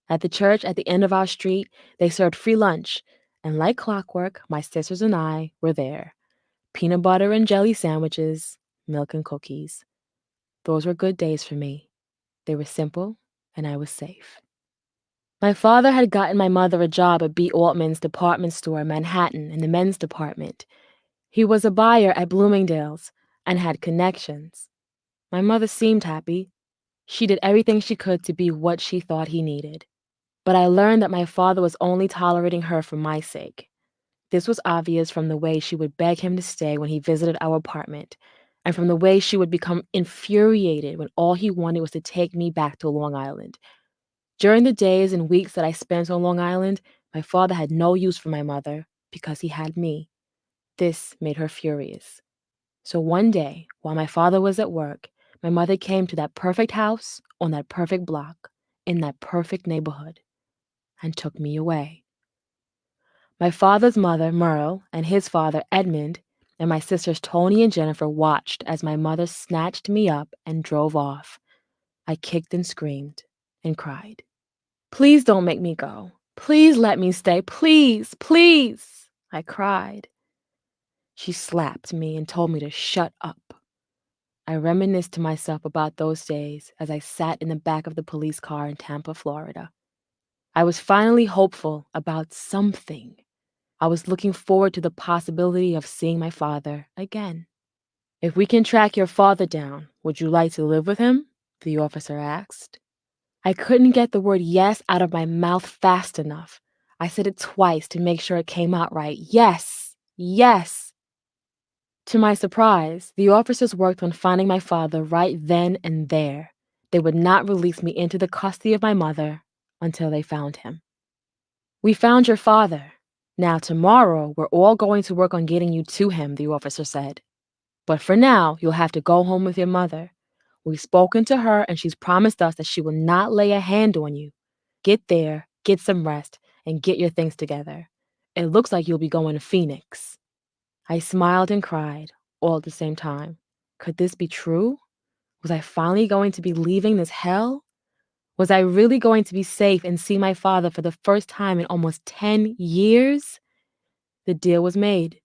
At the church at the end of our street, they served free lunch, and like clockwork, my sisters and I were there. Peanut butter and jelly sandwiches, milk and cookies. Those were good days for me. They were simple, and I was safe. My father had gotten my mother a job at B. Altman's department store in Manhattan in the men's department. He was a buyer at Bloomingdale's and had connections. My mother seemed happy. She did everything she could to be what she thought he needed. But I learned that my father was only tolerating her for my sake. This was obvious from the way she would beg him to stay when he visited our apartment, and from the way she would become infuriated when all he wanted was to take me back to Long Island. During the days and weeks that I spent on Long Island, my father had no use for my mother because he had me. This made her furious. So one day, while my father was at work, my mother came to that perfect house on that perfect block in that perfect neighborhood and took me away. My father's mother, Merle, and his father, Edmund, and my sisters Toni and Jennifer watched as my mother snatched me up and drove off. I kicked and screamed and cried. "Please don't make me go. Please let me stay. Please, please," I cried. She slapped me and told me to shut up. I reminisced to myself about those days as I sat in the back of the police car in Tampa, Florida. I was finally hopeful about something. I was looking forward to the possibility of seeing my father again. "If we can track your father down, would you like to live with him?" the officer asked. I couldn't get the word yes out of my mouth fast enough. I said it twice to make sure it came out right. Yes, yes. To my surprise, the officers worked on finding my father right then and there. They would not release me into the custody of my mother until they found him. "We found your father. Now tomorrow, we're all going to work on getting you to him," the officer said. "But for now, you'll have to go home with your mother. We've spoken to her, and she's promised us that she will not lay a hand on you. Get there, get some rest, and get your things together. It looks like you'll be going to Phoenix." I smiled and cried, all at the same time. Could this be true? Was I finally going to be leaving this hell? Was I really going to be safe and see my father for the first time in almost 10 years? The deal was made.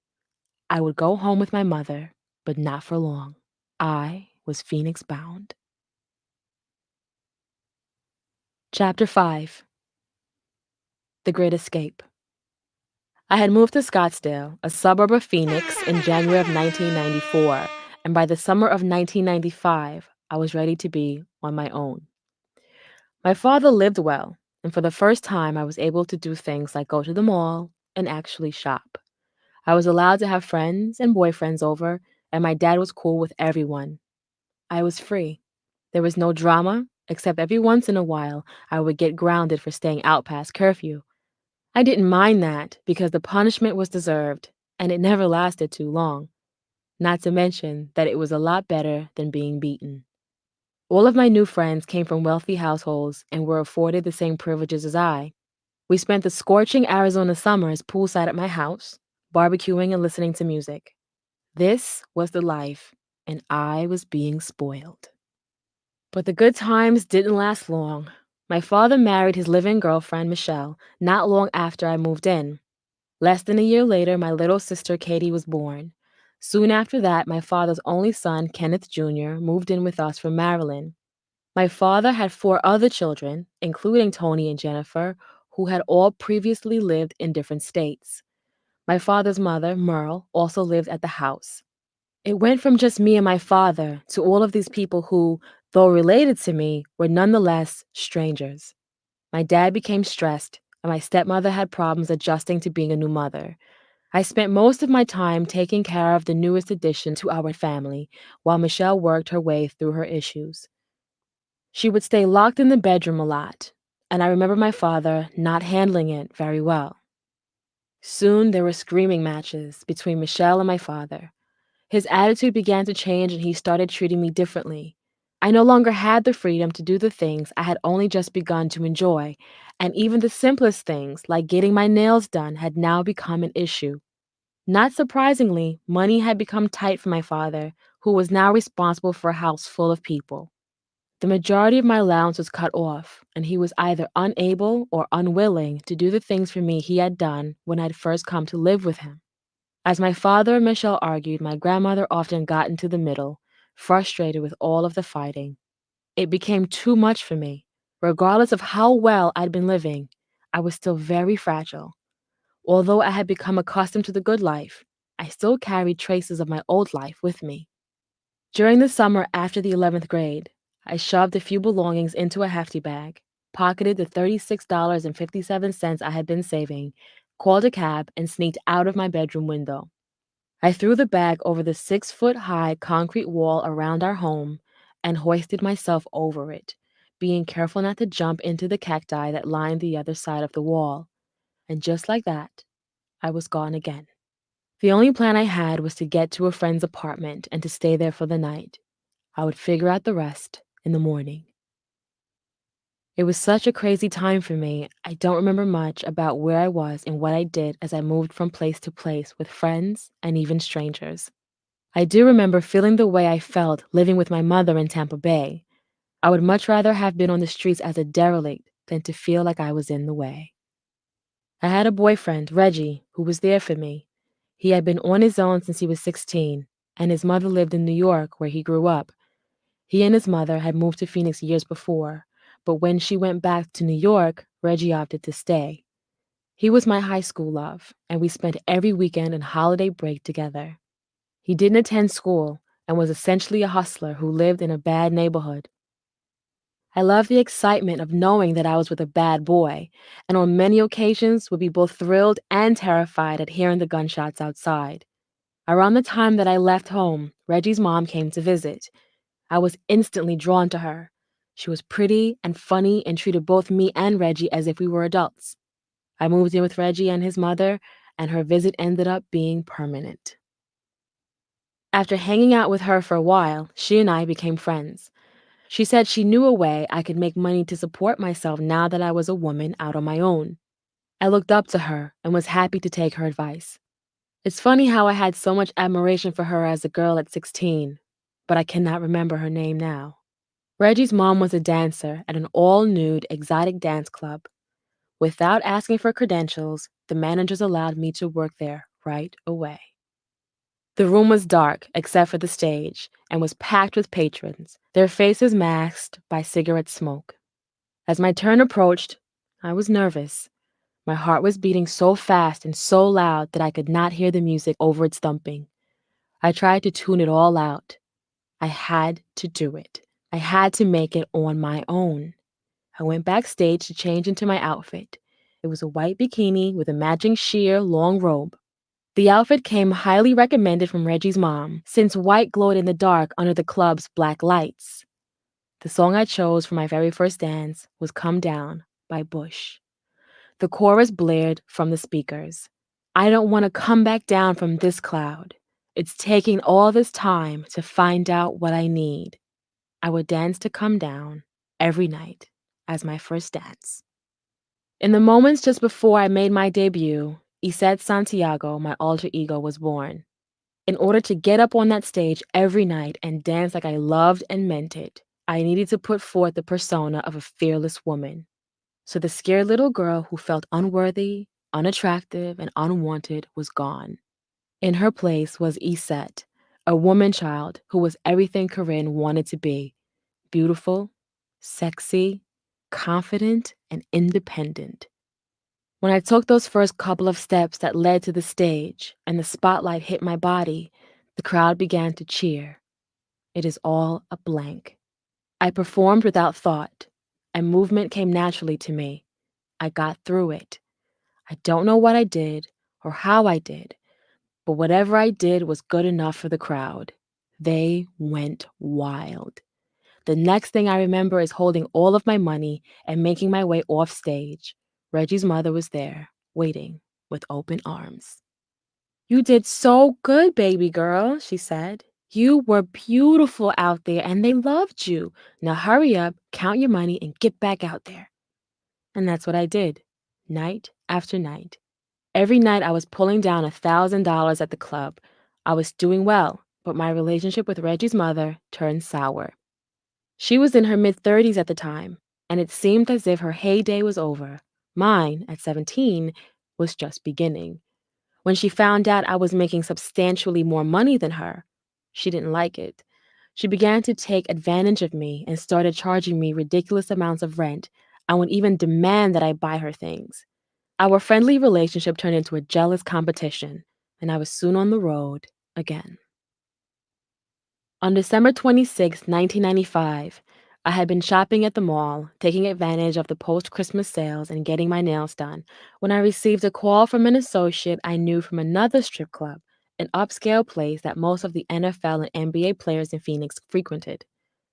I would go home with my mother, but not for long. I was Phoenix bound. Chapter 5. The Great Escape. I had moved to Scottsdale, a suburb of Phoenix, in January of 1994, and by the summer of 1995, I was ready to be on my own. My father lived well, and for the first time, I was able to do things like go to the mall and actually shop. I was allowed to have friends and boyfriends over, and my dad was cool with everyone. I was free. There was no drama, except every once in a while, I would get grounded for staying out past curfew. I didn't mind that because the punishment was deserved, and it never lasted too long. Not to mention that it was a lot better than being beaten. All of my new friends came from wealthy households and were afforded the same privileges as I. We spent the scorching Arizona summers poolside at my house, barbecuing and listening to music. This was the life, and I was being spoiled. But the good times didn't last long. My father married his live-in girlfriend, Michelle, not long after I moved in. Less than a year later, my little sister, Katie, was born. Soon after that, my father's only son, Kenneth Jr., moved in with us from Maryland. My father had 4 other children, including Tony and Jennifer, who had all previously lived in different states. My father's mother, Merle, also lived at the house. It went from just me and my father to all of these people who, though related to me, were nonetheless strangers. My dad became stressed, and my stepmother had problems adjusting to being a new mother. I spent most of my time taking care of the newest addition to our family, while Michelle worked her way through her issues. She would stay locked in the bedroom a lot, and I remember my father not handling it very well. Soon there were screaming matches between Michelle and my father. His attitude began to change and he started treating me differently. I no longer had the freedom to do the things I had only just begun to enjoy, and even the simplest things, like getting my nails done, had now become an issue. Not surprisingly, money had become tight for my father, who was now responsible for a house full of people. The majority of my allowance was cut off, and he was either unable or unwilling to do the things for me he had done when I'd first come to live with him. As my father and Michelle argued, my grandmother often got into the middle, frustrated with all of the fighting. It became too much for me. Regardless of how well I'd been living, I was still very fragile. Although I had become accustomed to the good life, I still carried traces of my old life with me. During the summer after the 11th grade, I shoved a few belongings into a hefty bag, pocketed the $36.57 I had been saving, called a cab, and sneaked out of my bedroom window. I threw the bag over the 6-foot-high concrete wall around our home and hoisted myself over it, being careful not to jump into the cacti that lined the other side of the wall. And just like that, I was gone again. The only plan I had was to get to a friend's apartment and to stay there for the night. I would figure out the rest in the morning. It was such a crazy time for me. I don't remember much about where I was and what I did as I moved from place to place with friends and even strangers. I do remember feeling the way I felt living with my mother in Tampa Bay. I would much rather have been on the streets as a derelict than to feel like I was in the way. I had a boyfriend, Reggie, who was there for me. He had been on his own since he was 16, and his mother lived in New York, where he grew up. He and his mother had moved to Phoenix years before, but when she went back to New York, Reggie opted to stay. He was my high school love, and we spent every weekend and holiday break together. He didn't attend school and was essentially a hustler who lived in a bad neighborhood. I loved the excitement of knowing that I was with a bad boy, and on many occasions would be both thrilled and terrified at hearing the gunshots outside. Around the time that I left home, Reggie's mom came to visit. I was instantly drawn to her. She was pretty and funny and treated both me and Reggie as if we were adults. I moved in with Reggie and his mother, and her visit ended up being permanent. After hanging out with her for a while, she and I became friends. She said she knew a way I could make money to support myself now that I was a woman out on my own. I looked up to her and was happy to take her advice. It's funny how I had so much admiration for her as a girl at 16, but I cannot remember her name now. Reggie's mom was a dancer at an all-nude exotic dance club. Without asking for credentials, the managers allowed me to work there right away. The room was dark except for the stage and was packed with patrons, their faces masked by cigarette smoke. As my turn approached, I was nervous. My heart was beating so fast and so loud that I could not hear the music over its thumping. I tried to tune it all out. I had to do it. I had to make it on my own. I went backstage to change into my outfit. It was a white bikini with a matching sheer long robe. The outfit came highly recommended from Reggie's mom, since white glowed in the dark under the club's black lights. The song I chose for my very first dance was Come Down by Bush. The chorus blared from the speakers. I don't want to come back down from this cloud. It's taking all this time to find out what I need. I would dance to Come Down every night as my first dance. In the moments just before I made my debut, Iset Santiago, my alter ego, was born. In order to get up on that stage every night and dance like I loved and meant it, I needed to put forth the persona of a fearless woman. So the scared little girl who felt unworthy, unattractive, and unwanted was gone. In her place was Iset, a woman child who was everything Karrine wanted to be: beautiful, sexy, confident, and independent. When I took those first couple of steps that led to the stage and the spotlight hit my body, the crowd began to cheer. It is all a blank. I performed without thought, and movement came naturally to me. I got through it. I don't know what I did or how I did, but whatever I did was good enough for the crowd. They went wild. The next thing I remember is holding all of my money and making my way off stage. Reggie's mother was there, waiting with open arms. "You did so good, baby girl," she said. "You were beautiful out there and they loved you. Now hurry up, count your money, and get back out there." And that's what I did, night after night. Every night I was pulling down $1,000 at the club. I was doing well, but my relationship with Reggie's mother turned sour. She was in her mid-30s at the time, and it seemed as if her heyday was over. Mine, at 17, was just beginning. When she found out I was making substantially more money than her, she didn't like it. She began to take advantage of me and started charging me ridiculous amounts of rent and would even demand that I buy her things. Our friendly relationship turned into a jealous competition, and I was soon on the road again. On December 26, 1995, I had been shopping at the mall, taking advantage of the post-Christmas sales and getting my nails done, when I received a call from an associate I knew from another strip club, an upscale place that most of the NFL and NBA players in Phoenix frequented.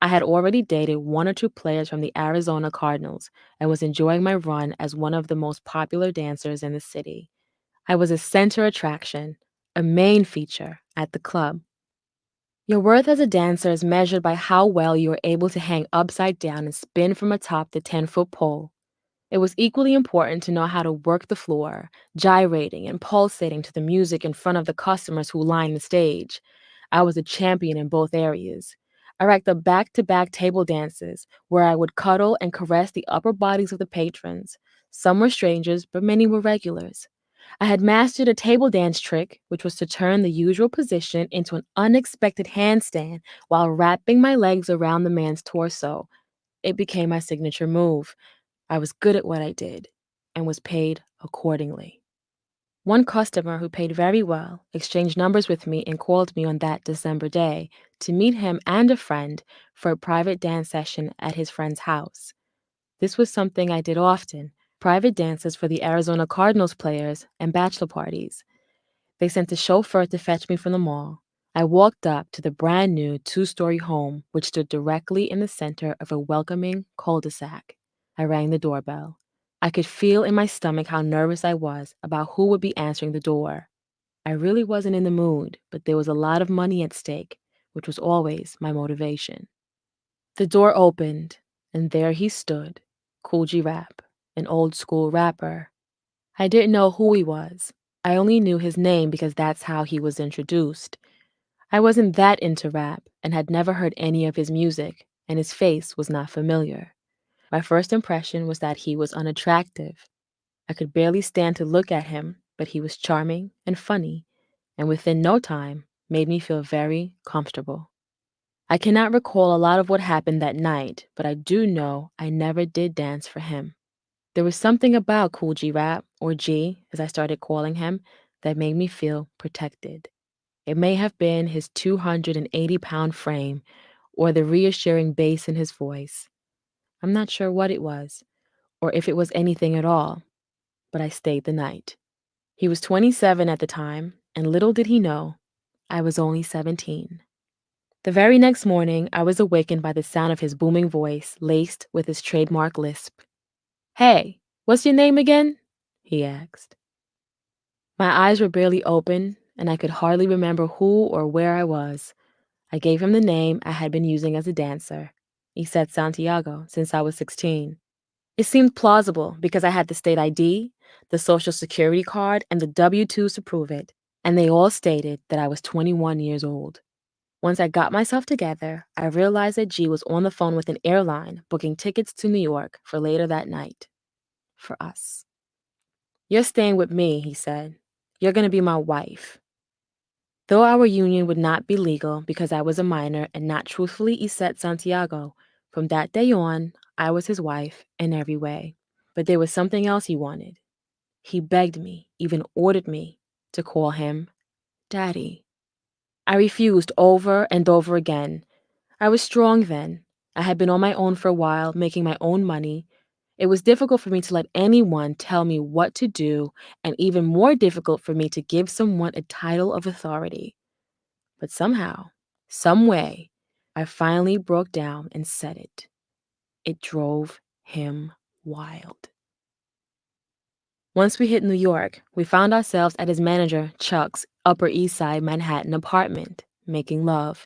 I had already dated one or two players from the Arizona Cardinals and was enjoying my run as one of the most popular dancers in the city. I was a center attraction, a main feature at the club. Your worth as a dancer is measured by how well you are able to hang upside down and spin from atop the 10-foot pole. It was equally important to know how to work the floor, gyrating and pulsating to the music in front of the customers who lined the stage. I was a champion in both areas. I racked up back-to-back table dances where I would cuddle and caress the upper bodies of the patrons. Some were strangers, but many were regulars. I had mastered a table dance trick, which was to turn the usual position into an unexpected handstand while wrapping my legs around the man's torso. It became my signature move. I was good at what I did and was paid accordingly. One customer who paid very well exchanged numbers with me and called me on that December day to meet him and a friend for a private dance session at his friend's house. This was something I did often: private dances for the Arizona Cardinals players and bachelor parties. They sent a chauffeur to fetch me from the mall. I walked up to the brand new 2-story home, which stood directly in the center of a welcoming cul-de-sac. I rang the doorbell. I could feel in my stomach how nervous I was about who would be answering the door. I really wasn't in the mood, but there was a lot of money at stake, which was always my motivation. The door opened, and there he stood, Cool G Rap, an old school rapper. I didn't know who he was. I only knew his name because that's how he was introduced. I wasn't that into rap and had never heard any of his music, and his face was not familiar. My first impression was that he was unattractive. I could barely stand to look at him, but he was charming and funny, and within no time made me feel very comfortable. I cannot recall a lot of what happened that night, but I do know I never did dance for him. There was something about Cool G Rap, or G, as I started calling him, that made me feel protected. It may have been his 280-pound frame or the reassuring bass in his voice. I'm not sure what it was, or if it was anything at all, but I stayed the night. He was 27 at the time, and little did he know, I was only 17. The very next morning, I was awakened by the sound of his booming voice laced with his trademark lisp. "Hey, what's your name again?" he asked. My eyes were barely open, and I could hardly remember who or where I was. I gave him the name I had been using as a dancer. He said Santiago since I was 16. It seemed plausible because I had the state ID, the social security card, and the W-2s to prove it, and they all stated that I was 21 years old. Once I got myself together, I realized that G was on the phone with an airline booking tickets to New York for later that night. For us. "You're staying with me," he said. "You're going to be my wife." Though our union would not be legal because I was a minor and not truthfully Iset Santiago, from that day on, I was his wife in every way. But there was something else he wanted. He begged me, even ordered me, to call him Daddy. I refused over and over again. I was strong then. I had been on my own for a while, making my own money. It was difficult for me to let anyone tell me what to do, and even more difficult for me to give someone a title of authority. But somehow, some way, I finally broke down and said it. It drove him wild. Once we hit New York, we found ourselves at his manager, Chuck's, Upper East Side Manhattan apartment, making love.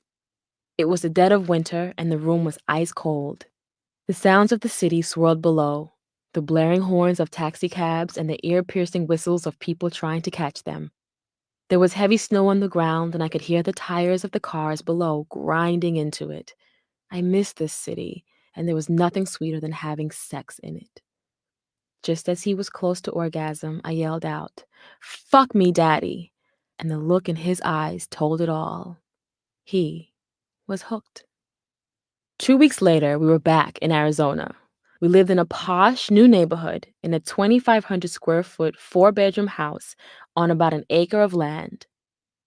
It was the dead of winter, and the room was ice cold. The sounds of the city swirled below, the blaring horns of taxicabs and the ear-piercing whistles of people trying to catch them. There was heavy snow on the ground, and I could hear the tires of the cars below grinding into it. I missed this city, and there was nothing sweeter than having sex in it. Just as he was close to orgasm, I yelled out, "Fuck me, Daddy!" And the look in his eyes told it all. He was hooked. 2 weeks later, we were back in Arizona. We lived in a posh new neighborhood in a 2,500 square foot, 4-bedroom house on about an acre of land.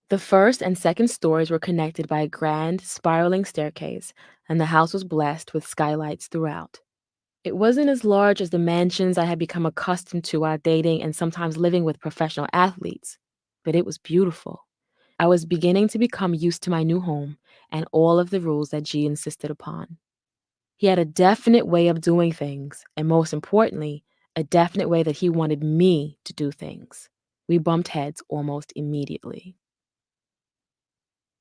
The first and second stories were connected by a grand, spiraling staircase, and the house was blessed with skylights throughout. It wasn't as large as the mansions I had become accustomed to while dating and sometimes living with professional athletes, but it was beautiful. I was beginning to become used to my new home and all of the rules that G insisted upon. He had a definite way of doing things, and most importantly, a definite way that he wanted me to do things. We bumped heads almost immediately.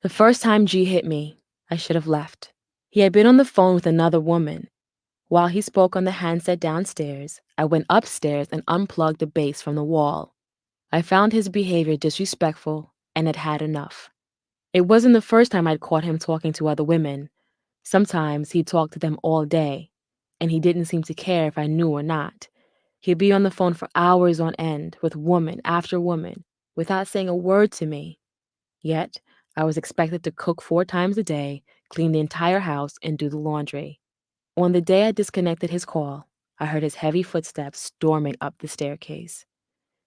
The first time G hit me, I should have left. He had been on the phone with another woman. While he spoke on the handset downstairs, I went upstairs and unplugged the bass from the wall. I found his behavior disrespectful and had had enough. It wasn't the first time I'd caught him talking to other women. Sometimes he'd talk to them all day, and he didn't seem to care if I knew or not. He'd be on the phone for hours on end with woman after woman without saying a word to me. Yet, I was expected to cook 4 times a day, clean the entire house, and do the laundry. On the day I disconnected his call, I heard his heavy footsteps storming up the staircase.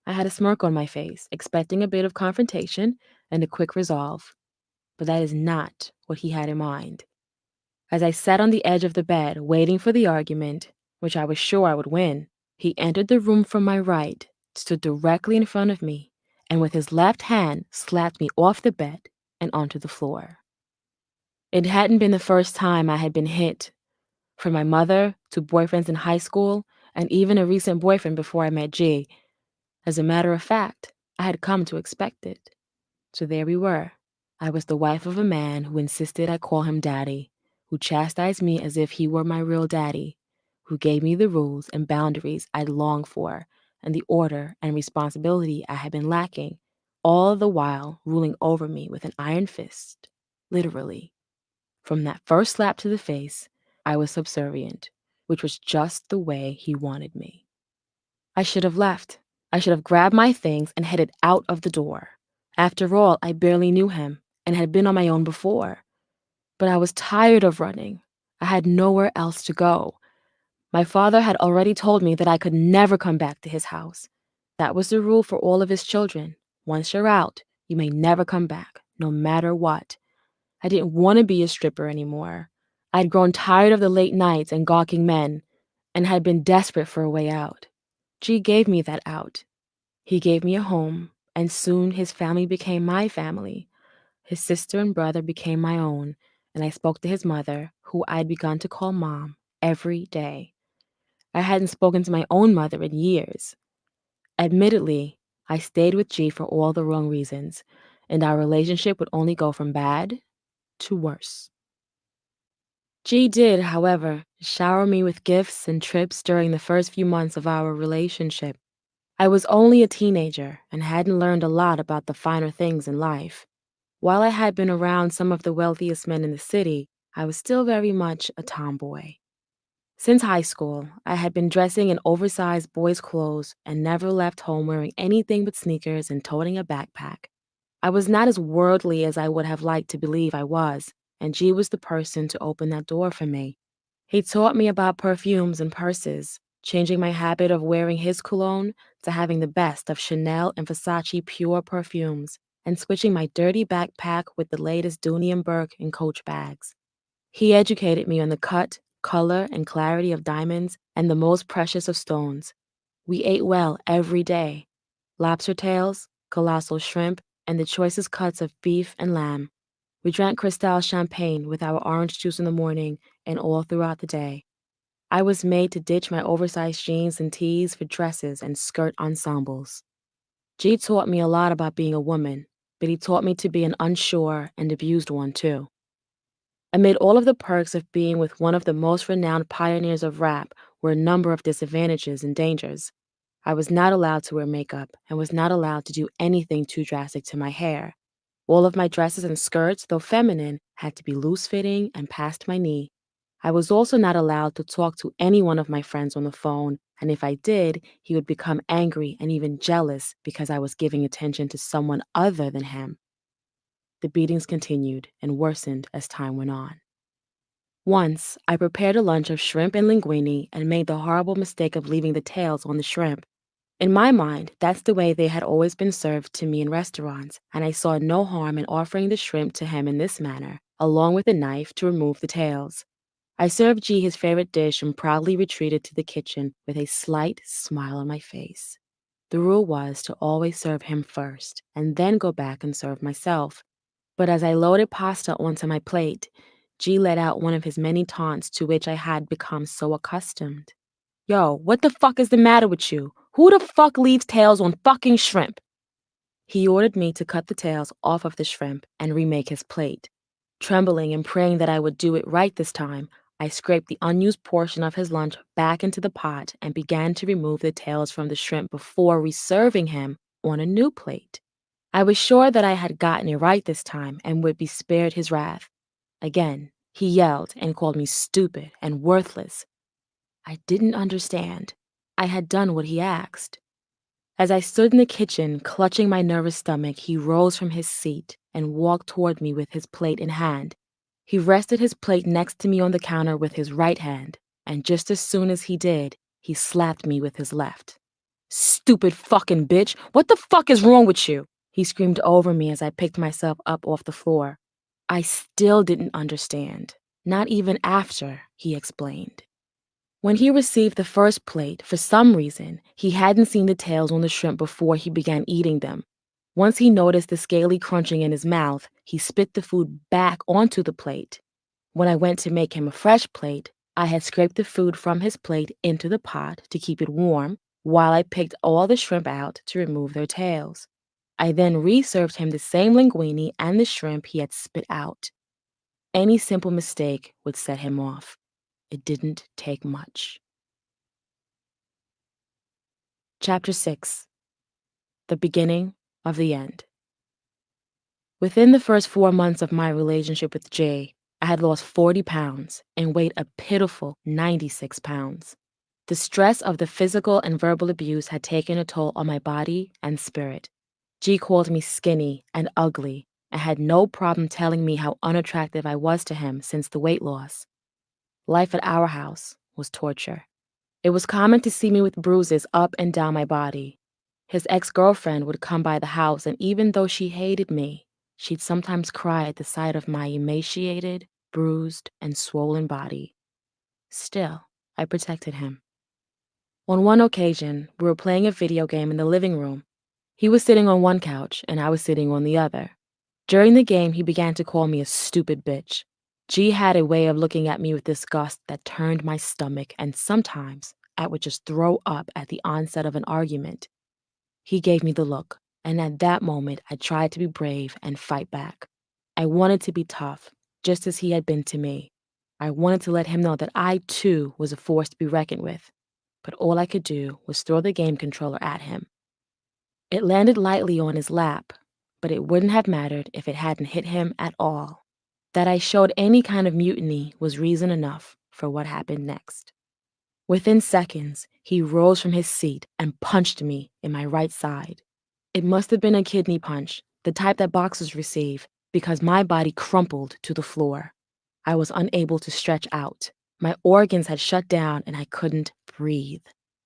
I had a smirk on my face, expecting a bit of confrontation and a quick resolve. But that is not what he had in mind. As I sat on the edge of the bed, waiting for the argument, which I was sure I would win, he entered the room from my right, stood directly in front of me, and with his left hand slapped me off the bed and onto the floor. It hadn't been the first time I had been hit. From my mother to boyfriends in high school, and even a recent boyfriend before I met G. As a matter of fact, I had come to expect it. So there we were. I was the wife of a man who insisted I call him daddy, who chastised me as if he were my real daddy, who gave me the rules and boundaries I'd longed for, and the order and responsibility I had been lacking, all the while ruling over me with an iron fist, literally. From that first slap to the face, I was subservient, which was just the way he wanted me. I should have left. I should have grabbed my things and headed out of the door. After all, I barely knew him and had been on my own before. But I was tired of running. I had nowhere else to go. My father had already told me that I could never come back to his house. That was the rule for all of his children. Once you're out, you may never come back, no matter what. I didn't want to be a stripper anymore. I'd grown tired of the late nights and gawking men, and had been desperate for a way out. G gave me that out. He gave me a home, and soon his family became my family. His sister and brother became my own, and I spoke to his mother, who I'd begun to call Mom, every day. I hadn't spoken to my own mother in years. Admittedly, I stayed with G for all the wrong reasons, and our relationship would only go from bad to worse. G did, however, shower me with gifts and trips during the first few months of our relationship. I was only a teenager and hadn't learned a lot about the finer things in life. While I had been around some of the wealthiest men in the city, I was still very much a tomboy. Since high school, I had been dressing in oversized boys' clothes and never left home wearing anything but sneakers and toting a backpack. I was not as worldly as I would have liked to believe I was, and G was the person to open that door for me. He taught me about perfumes and purses, changing my habit of wearing his cologne to having the best of Chanel and Versace pure perfumes, and switching my dirty backpack with the latest Dooney and Burke and Coach bags. He educated me on the cut, color, and clarity of diamonds and the most precious of stones. We ate well every day. Lobster tails, colossal shrimp, and the choicest cuts of beef and lamb. We drank Cristal champagne with our orange juice in the morning and all throughout the day. I was made to ditch my oversized jeans and tees for dresses and skirt ensembles. G taught me a lot about being a woman, but he taught me to be an unsure and abused one too. Amid all of the perks of being with one of the most renowned pioneers of rap were a number of disadvantages and dangers. I was not allowed to wear makeup and was not allowed to do anything too drastic to my hair. All of my dresses and skirts, though feminine, had to be loose-fitting and past my knee. I was also not allowed to talk to any one of my friends on the phone, and if I did, he would become angry and even jealous because I was giving attention to someone other than him. The beatings continued and worsened as time went on. Once, I prepared a lunch of shrimp and linguine and made the horrible mistake of leaving the tails on the shrimp. In my mind, that's the way they had always been served to me in restaurants, and I saw no harm in offering the shrimp to him in this manner, along with a knife to remove the tails. I served G his favorite dish and proudly retreated to the kitchen with a slight smile on my face. The rule was to always serve him first, and then go back and serve myself. But as I loaded pasta onto my plate, G let out one of his many taunts to which I had become so accustomed. Yo, what the fuck is the matter with you? Who the fuck leaves tails on fucking shrimp? He ordered me to cut the tails off of the shrimp and remake his plate. Trembling and praying that I would do it right this time, I scraped the unused portion of his lunch back into the pot and began to remove the tails from the shrimp before reserving him on a new plate. I was sure that I had gotten it right this time and would be spared his wrath. Again, he yelled and called me stupid and worthless. I didn't understand. I had done what he asked. As I stood in the kitchen, clutching my nervous stomach, he rose from his seat and walked toward me with his plate in hand. He rested his plate next to me on the counter with his right hand, and just as soon as he did, he slapped me with his left. Stupid fucking bitch! What the fuck is wrong with you? He screamed over me as I picked myself up off the floor. I still didn't understand. Not even after, he explained. When he received the first plate, for some reason, he hadn't seen the tails on the shrimp before he began eating them. Once he noticed the scaly crunching in his mouth, he spit the food back onto the plate. When I went to make him a fresh plate, I had scraped the food from his plate into the pot to keep it warm, while I picked all the shrimp out to remove their tails. I then reserved him the same linguine and the shrimp he had spit out. Any simple mistake would set him off. It didn't take much. Chapter 6. The Beginning of the End. Within the first 4 months of my relationship with Jay, I had lost 40 pounds and weighed a pitiful 96 pounds. The stress of the physical and verbal abuse had taken a toll on my body and spirit. G called me skinny and ugly and had no problem telling me how unattractive I was to him since the weight loss. Life at our house was torture. It was common to see me with bruises up and down my body. His ex-girlfriend would come by the house, and even though she hated me, she'd sometimes cry at the sight of my emaciated, bruised, and swollen body. Still, I protected him. On one occasion, we were playing a video game in the living room. He was sitting on one couch, and I was sitting on the other. During the game, he began to call me a stupid bitch. G had a way of looking at me with disgust that turned my stomach, and sometimes I would just throw up at the onset of an argument. He gave me the look, and at that moment, I tried to be brave and fight back. I wanted to be tough, just as he had been to me. I wanted to let him know that I, too, was a force to be reckoned with. But all I could do was throw the game controller at him. It landed lightly on his lap, but it wouldn't have mattered if it hadn't hit him at all. That I showed any kind of mutiny was reason enough for what happened next. Within seconds, he rose from his seat and punched me in my right side. It must have been a kidney punch, the type that boxers receive, because my body crumpled to the floor. I was unable to stretch out. My organs had shut down and I couldn't breathe.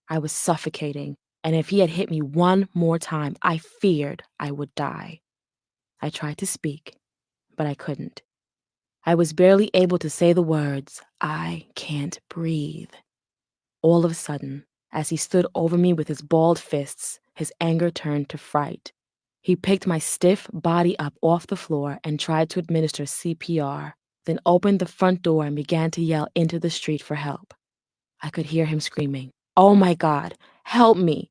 I was suffocating, and if he had hit me one more time, I feared I would die. I tried to speak, but I couldn't. I was barely able to say the words, "I can't breathe." All of a sudden, as he stood over me with his balled fists, his anger turned to fright. He picked my stiff body up off the floor and tried to administer CPR, then opened the front door and began to yell into the street for help. I could hear him screaming, "Oh my God, help me!"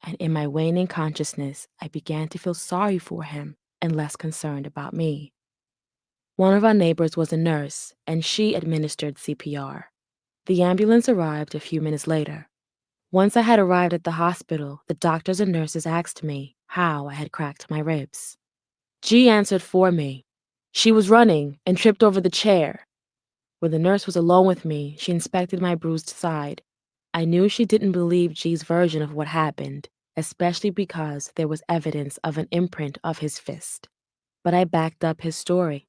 And in my waning consciousness, I began to feel sorry for him and less concerned about me. One of our neighbors was a nurse, and she administered CPR. The ambulance arrived a few minutes later. Once I had arrived at the hospital, the doctors and nurses asked me how I had cracked my ribs. G answered for me. She was running and tripped over the chair. When the nurse was alone with me, she inspected my bruised side. I knew she didn't believe G's version of what happened, especially because there was evidence of an imprint of his fist. But I backed up his story.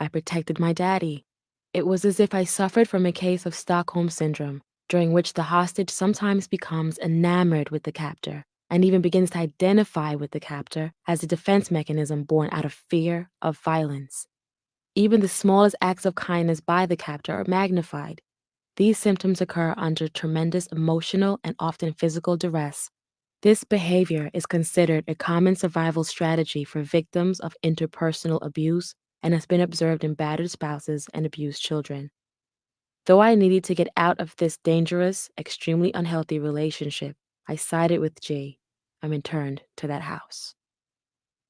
I protected my daddy. It was as if I suffered from a case of Stockholm Syndrome, during which the hostage sometimes becomes enamored with the captor and even begins to identify with the captor as a defense mechanism born out of fear of violence. Even the smallest acts of kindness by the captor are magnified. These symptoms occur under tremendous emotional and often physical duress. This behavior is considered a common survival strategy for victims of interpersonal abuse and has been observed in battered spouses and abused children. Though I needed to get out of this dangerous, extremely unhealthy relationship, I sided with G and returned to that house.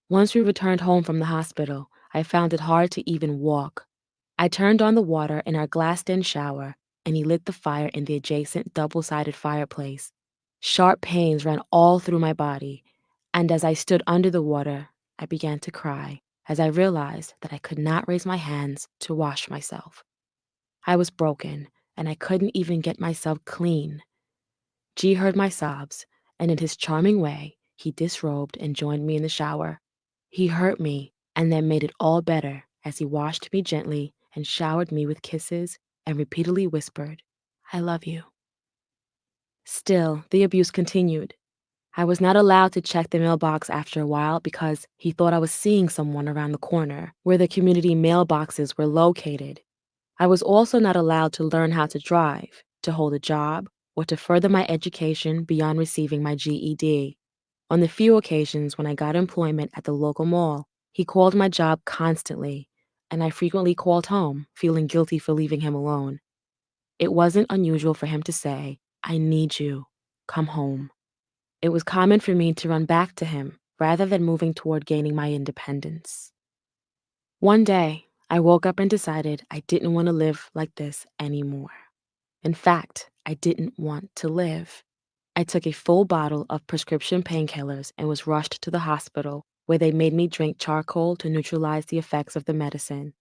Once we returned home from the hospital, I found it hard to even walk. I turned on the water in our glassed-in shower, and he lit the fire in the adjacent double-sided fireplace. Sharp pains ran all through my body, and as I stood under the water, I began to cry as I realized that I could not raise my hands to wash myself. I was broken, and I couldn't even get myself clean. G heard my sobs, and in his charming way, he disrobed and joined me in the shower. He hurt me and then made it all better as he washed me gently and showered me with kisses and repeatedly whispered, "I love you." Still, the abuse continued. I was not allowed to check the mailbox after a while because he thought I was seeing someone around the corner where the community mailboxes were located. I was also not allowed to learn how to drive, to hold a job, or to further my education beyond receiving my GED. On the few occasions when I got employment at the local mall, he called my job constantly, and I frequently called home, feeling guilty for leaving him alone. It wasn't unusual for him to say, "I need you. Come home." It was common for me to run back to him rather than moving toward gaining my independence. One day, I woke up and decided I didn't want to live like this anymore. In fact, I didn't want to live. I took a full bottle of prescription painkillers and was rushed to the hospital, where they made me drink charcoal to neutralize the effects of the medicine.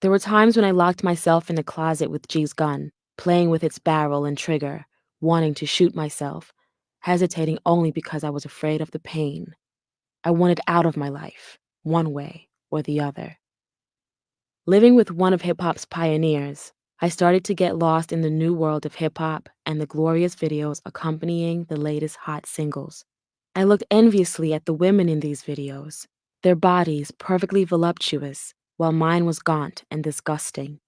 There were times when I locked myself in the closet with G's gun, playing with its barrel and trigger, wanting to shoot myself, hesitating only because I was afraid of the pain. I wanted out of my life, one way or the other. Living with one of hip hop's pioneers, I started to get lost in the new world of hip hop and the glorious videos accompanying the latest hot singles. I looked enviously at the women in these videos, their bodies perfectly voluptuous, while mine was gaunt and disgusting.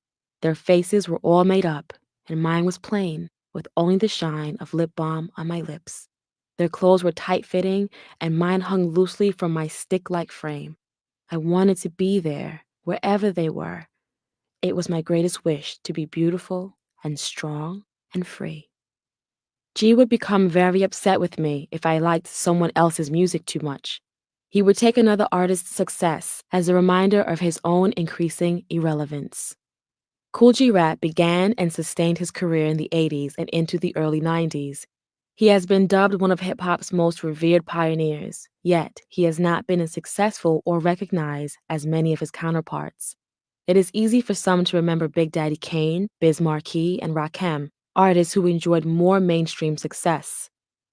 Their faces were all made up, and mine was plain, with only the shine of lip balm on my lips. Their clothes were tight-fitting, and mine hung loosely from my stick-like frame. I wanted to be there, wherever they were. It was my greatest wish to be beautiful and strong and free. G would become very upset with me if I liked someone else's music too much. He would take another artist's success as a reminder of his own increasing irrelevance. Kool G Rap began and sustained his career in the 80s and into the early 90s. He has been dubbed one of hip-hop's most revered pioneers, yet he has not been as successful or recognized as many of his counterparts. It is easy for some to remember Big Daddy Kane, Biz Markie, and Rakim, artists who enjoyed more mainstream success.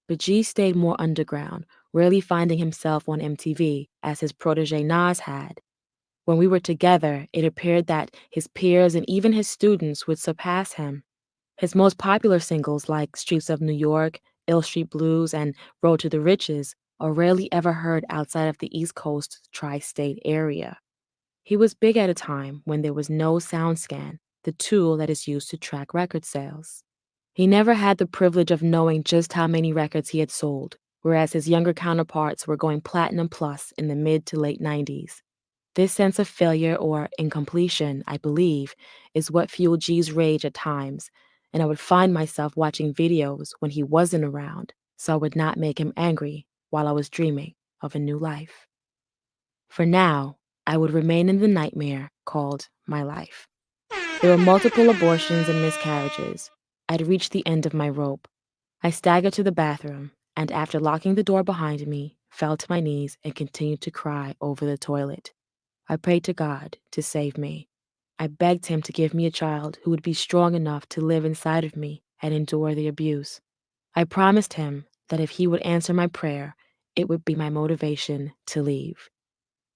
But G stayed more underground, rarely finding himself on MTV, as his protege Nas had. When we were together, it appeared that his peers and even his students would surpass him. His most popular singles, like Streets of New York, Ill Street Blues, and Road to the Riches, are rarely ever heard outside of the East Coast tri-state area. He was big at a time when there was no SoundScan, the tool that is used to track record sales. He never had the privilege of knowing just how many records he had sold, whereas his younger counterparts were going platinum plus in the mid to late 90s. This sense of failure or incompletion, I believe, is what fueled G's rage at times, and I would find myself watching videos when he wasn't around, so I would not make him angry while I was dreaming of a new life. For now, I would remain in the nightmare called my life. There were multiple abortions and miscarriages. I'd reached the end of my rope. I staggered to the bathroom, and after locking the door behind me, fell to my knees and continued to cry over the toilet. I prayed to God to save me. I begged him to give me a child who would be strong enough to live inside of me and endure the abuse. I promised him that if he would answer my prayer, it would be my motivation to leave.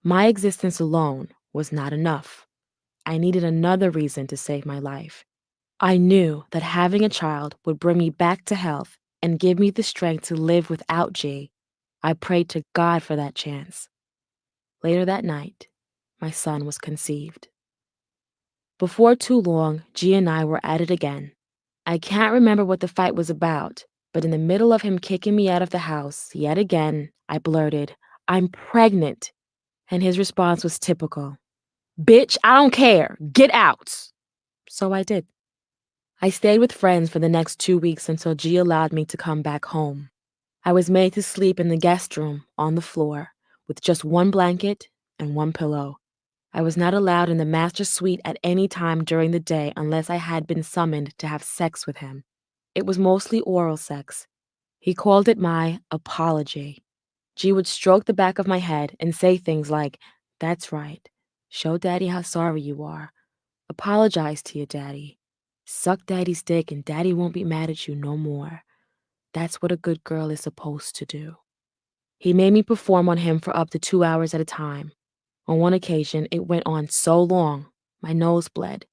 My existence alone was not enough. I needed another reason to save my life. I knew that having a child would bring me back to health and give me the strength to live without G. I prayed to God for that chance. Later that night, my son was conceived. Before too long, G and I were at it again. I can't remember what the fight was about, but in the middle of him kicking me out of the house, yet again, I blurted, "I'm pregnant." And his response was typical. "Bitch, I don't care. Get out." So I did. I stayed with friends for the next 2 weeks until G allowed me to come back home. I was made to sleep in the guest room on the floor with just one blanket and one pillow. I was not allowed in the master suite at any time during the day unless I had been summoned to have sex with him. It was mostly oral sex. He called it my apology. G would stroke the back of my head and say things like, "That's right. Show Daddy how sorry you are. Apologize to your daddy. Suck Daddy's dick and Daddy won't be mad at you no more. That's what a good girl is supposed to do." He made me perform on him for up to 2 hours at a time. On one occasion, it went on so long, my nose bled.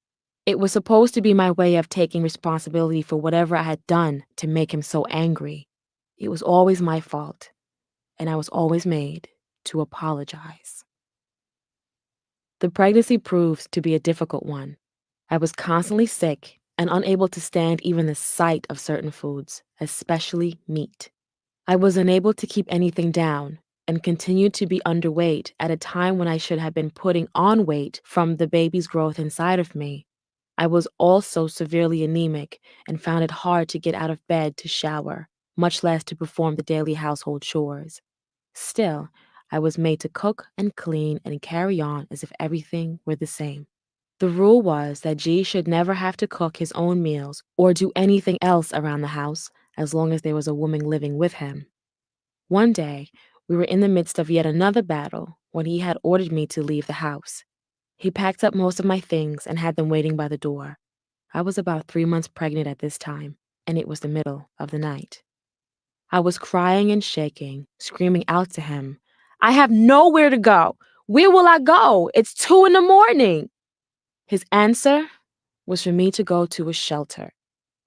It was supposed to be my way of taking responsibility for whatever I had done to make him so angry. It was always my fault, and I was always made to apologize. The pregnancy proved to be a difficult one. I was constantly sick and unable to stand even the sight of certain foods, especially meat. I was unable to keep anything down and continued to be underweight at a time when I should have been putting on weight from the baby's growth inside of me. I was also severely anemic and found it hard to get out of bed to shower, much less to perform the daily household chores. Still, I was made to cook and clean and carry on as if everything were the same. The rule was that G should never have to cook his own meals or do anything else around the house as long as there was a woman living with him. One day, we were in the midst of yet another battle when he had ordered me to leave the house. He packed up most of my things and had them waiting by the door. I was about 3 months pregnant at this time, and it was the middle of the night. I was crying and shaking, screaming out to him, "I have nowhere to go. Where will I go? It's 2 in the morning." His answer was for me to go to a shelter.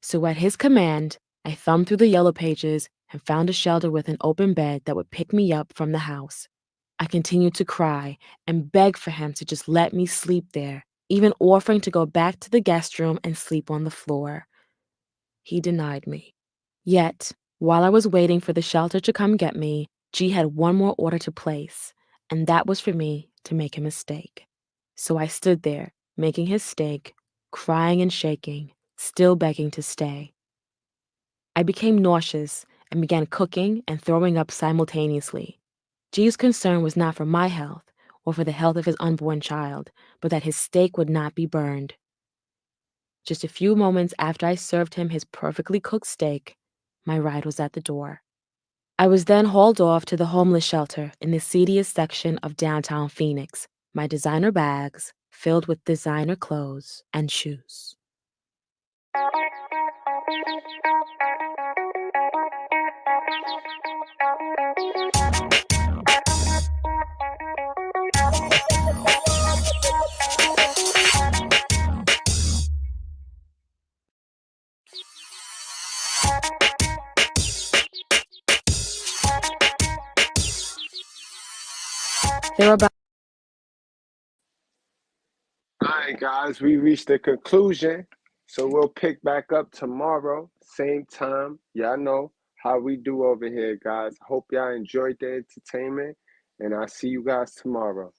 So at his command, I thumbed through the yellow pages and found a shelter with an open bed that would pick me up from the house. I continued to cry and beg for him to just let me sleep there, even offering to go back to the guest room and sleep on the floor. He denied me. Yet, while I was waiting for the shelter to come get me, G had one more order to place, and that was for me to make him a steak. So I stood there, making his steak, crying and shaking, still begging to stay. I became nauseous and began cooking and throwing up simultaneously. G's concern was not for my health or for the health of his unborn child, but that his steak would not be burned. Just a few moments after I served him his perfectly cooked steak, my ride was at the door. I was then hauled off to the homeless shelter in the seediest section of downtown Phoenix, my designer bags filled with designer clothes and shoes. There were about All right, guys, we reached the conclusion. So we'll pick back up tomorrow, same time. Y'all know how we do over here, guys. Hope y'all enjoyed the entertainment, and I'll see you guys tomorrow.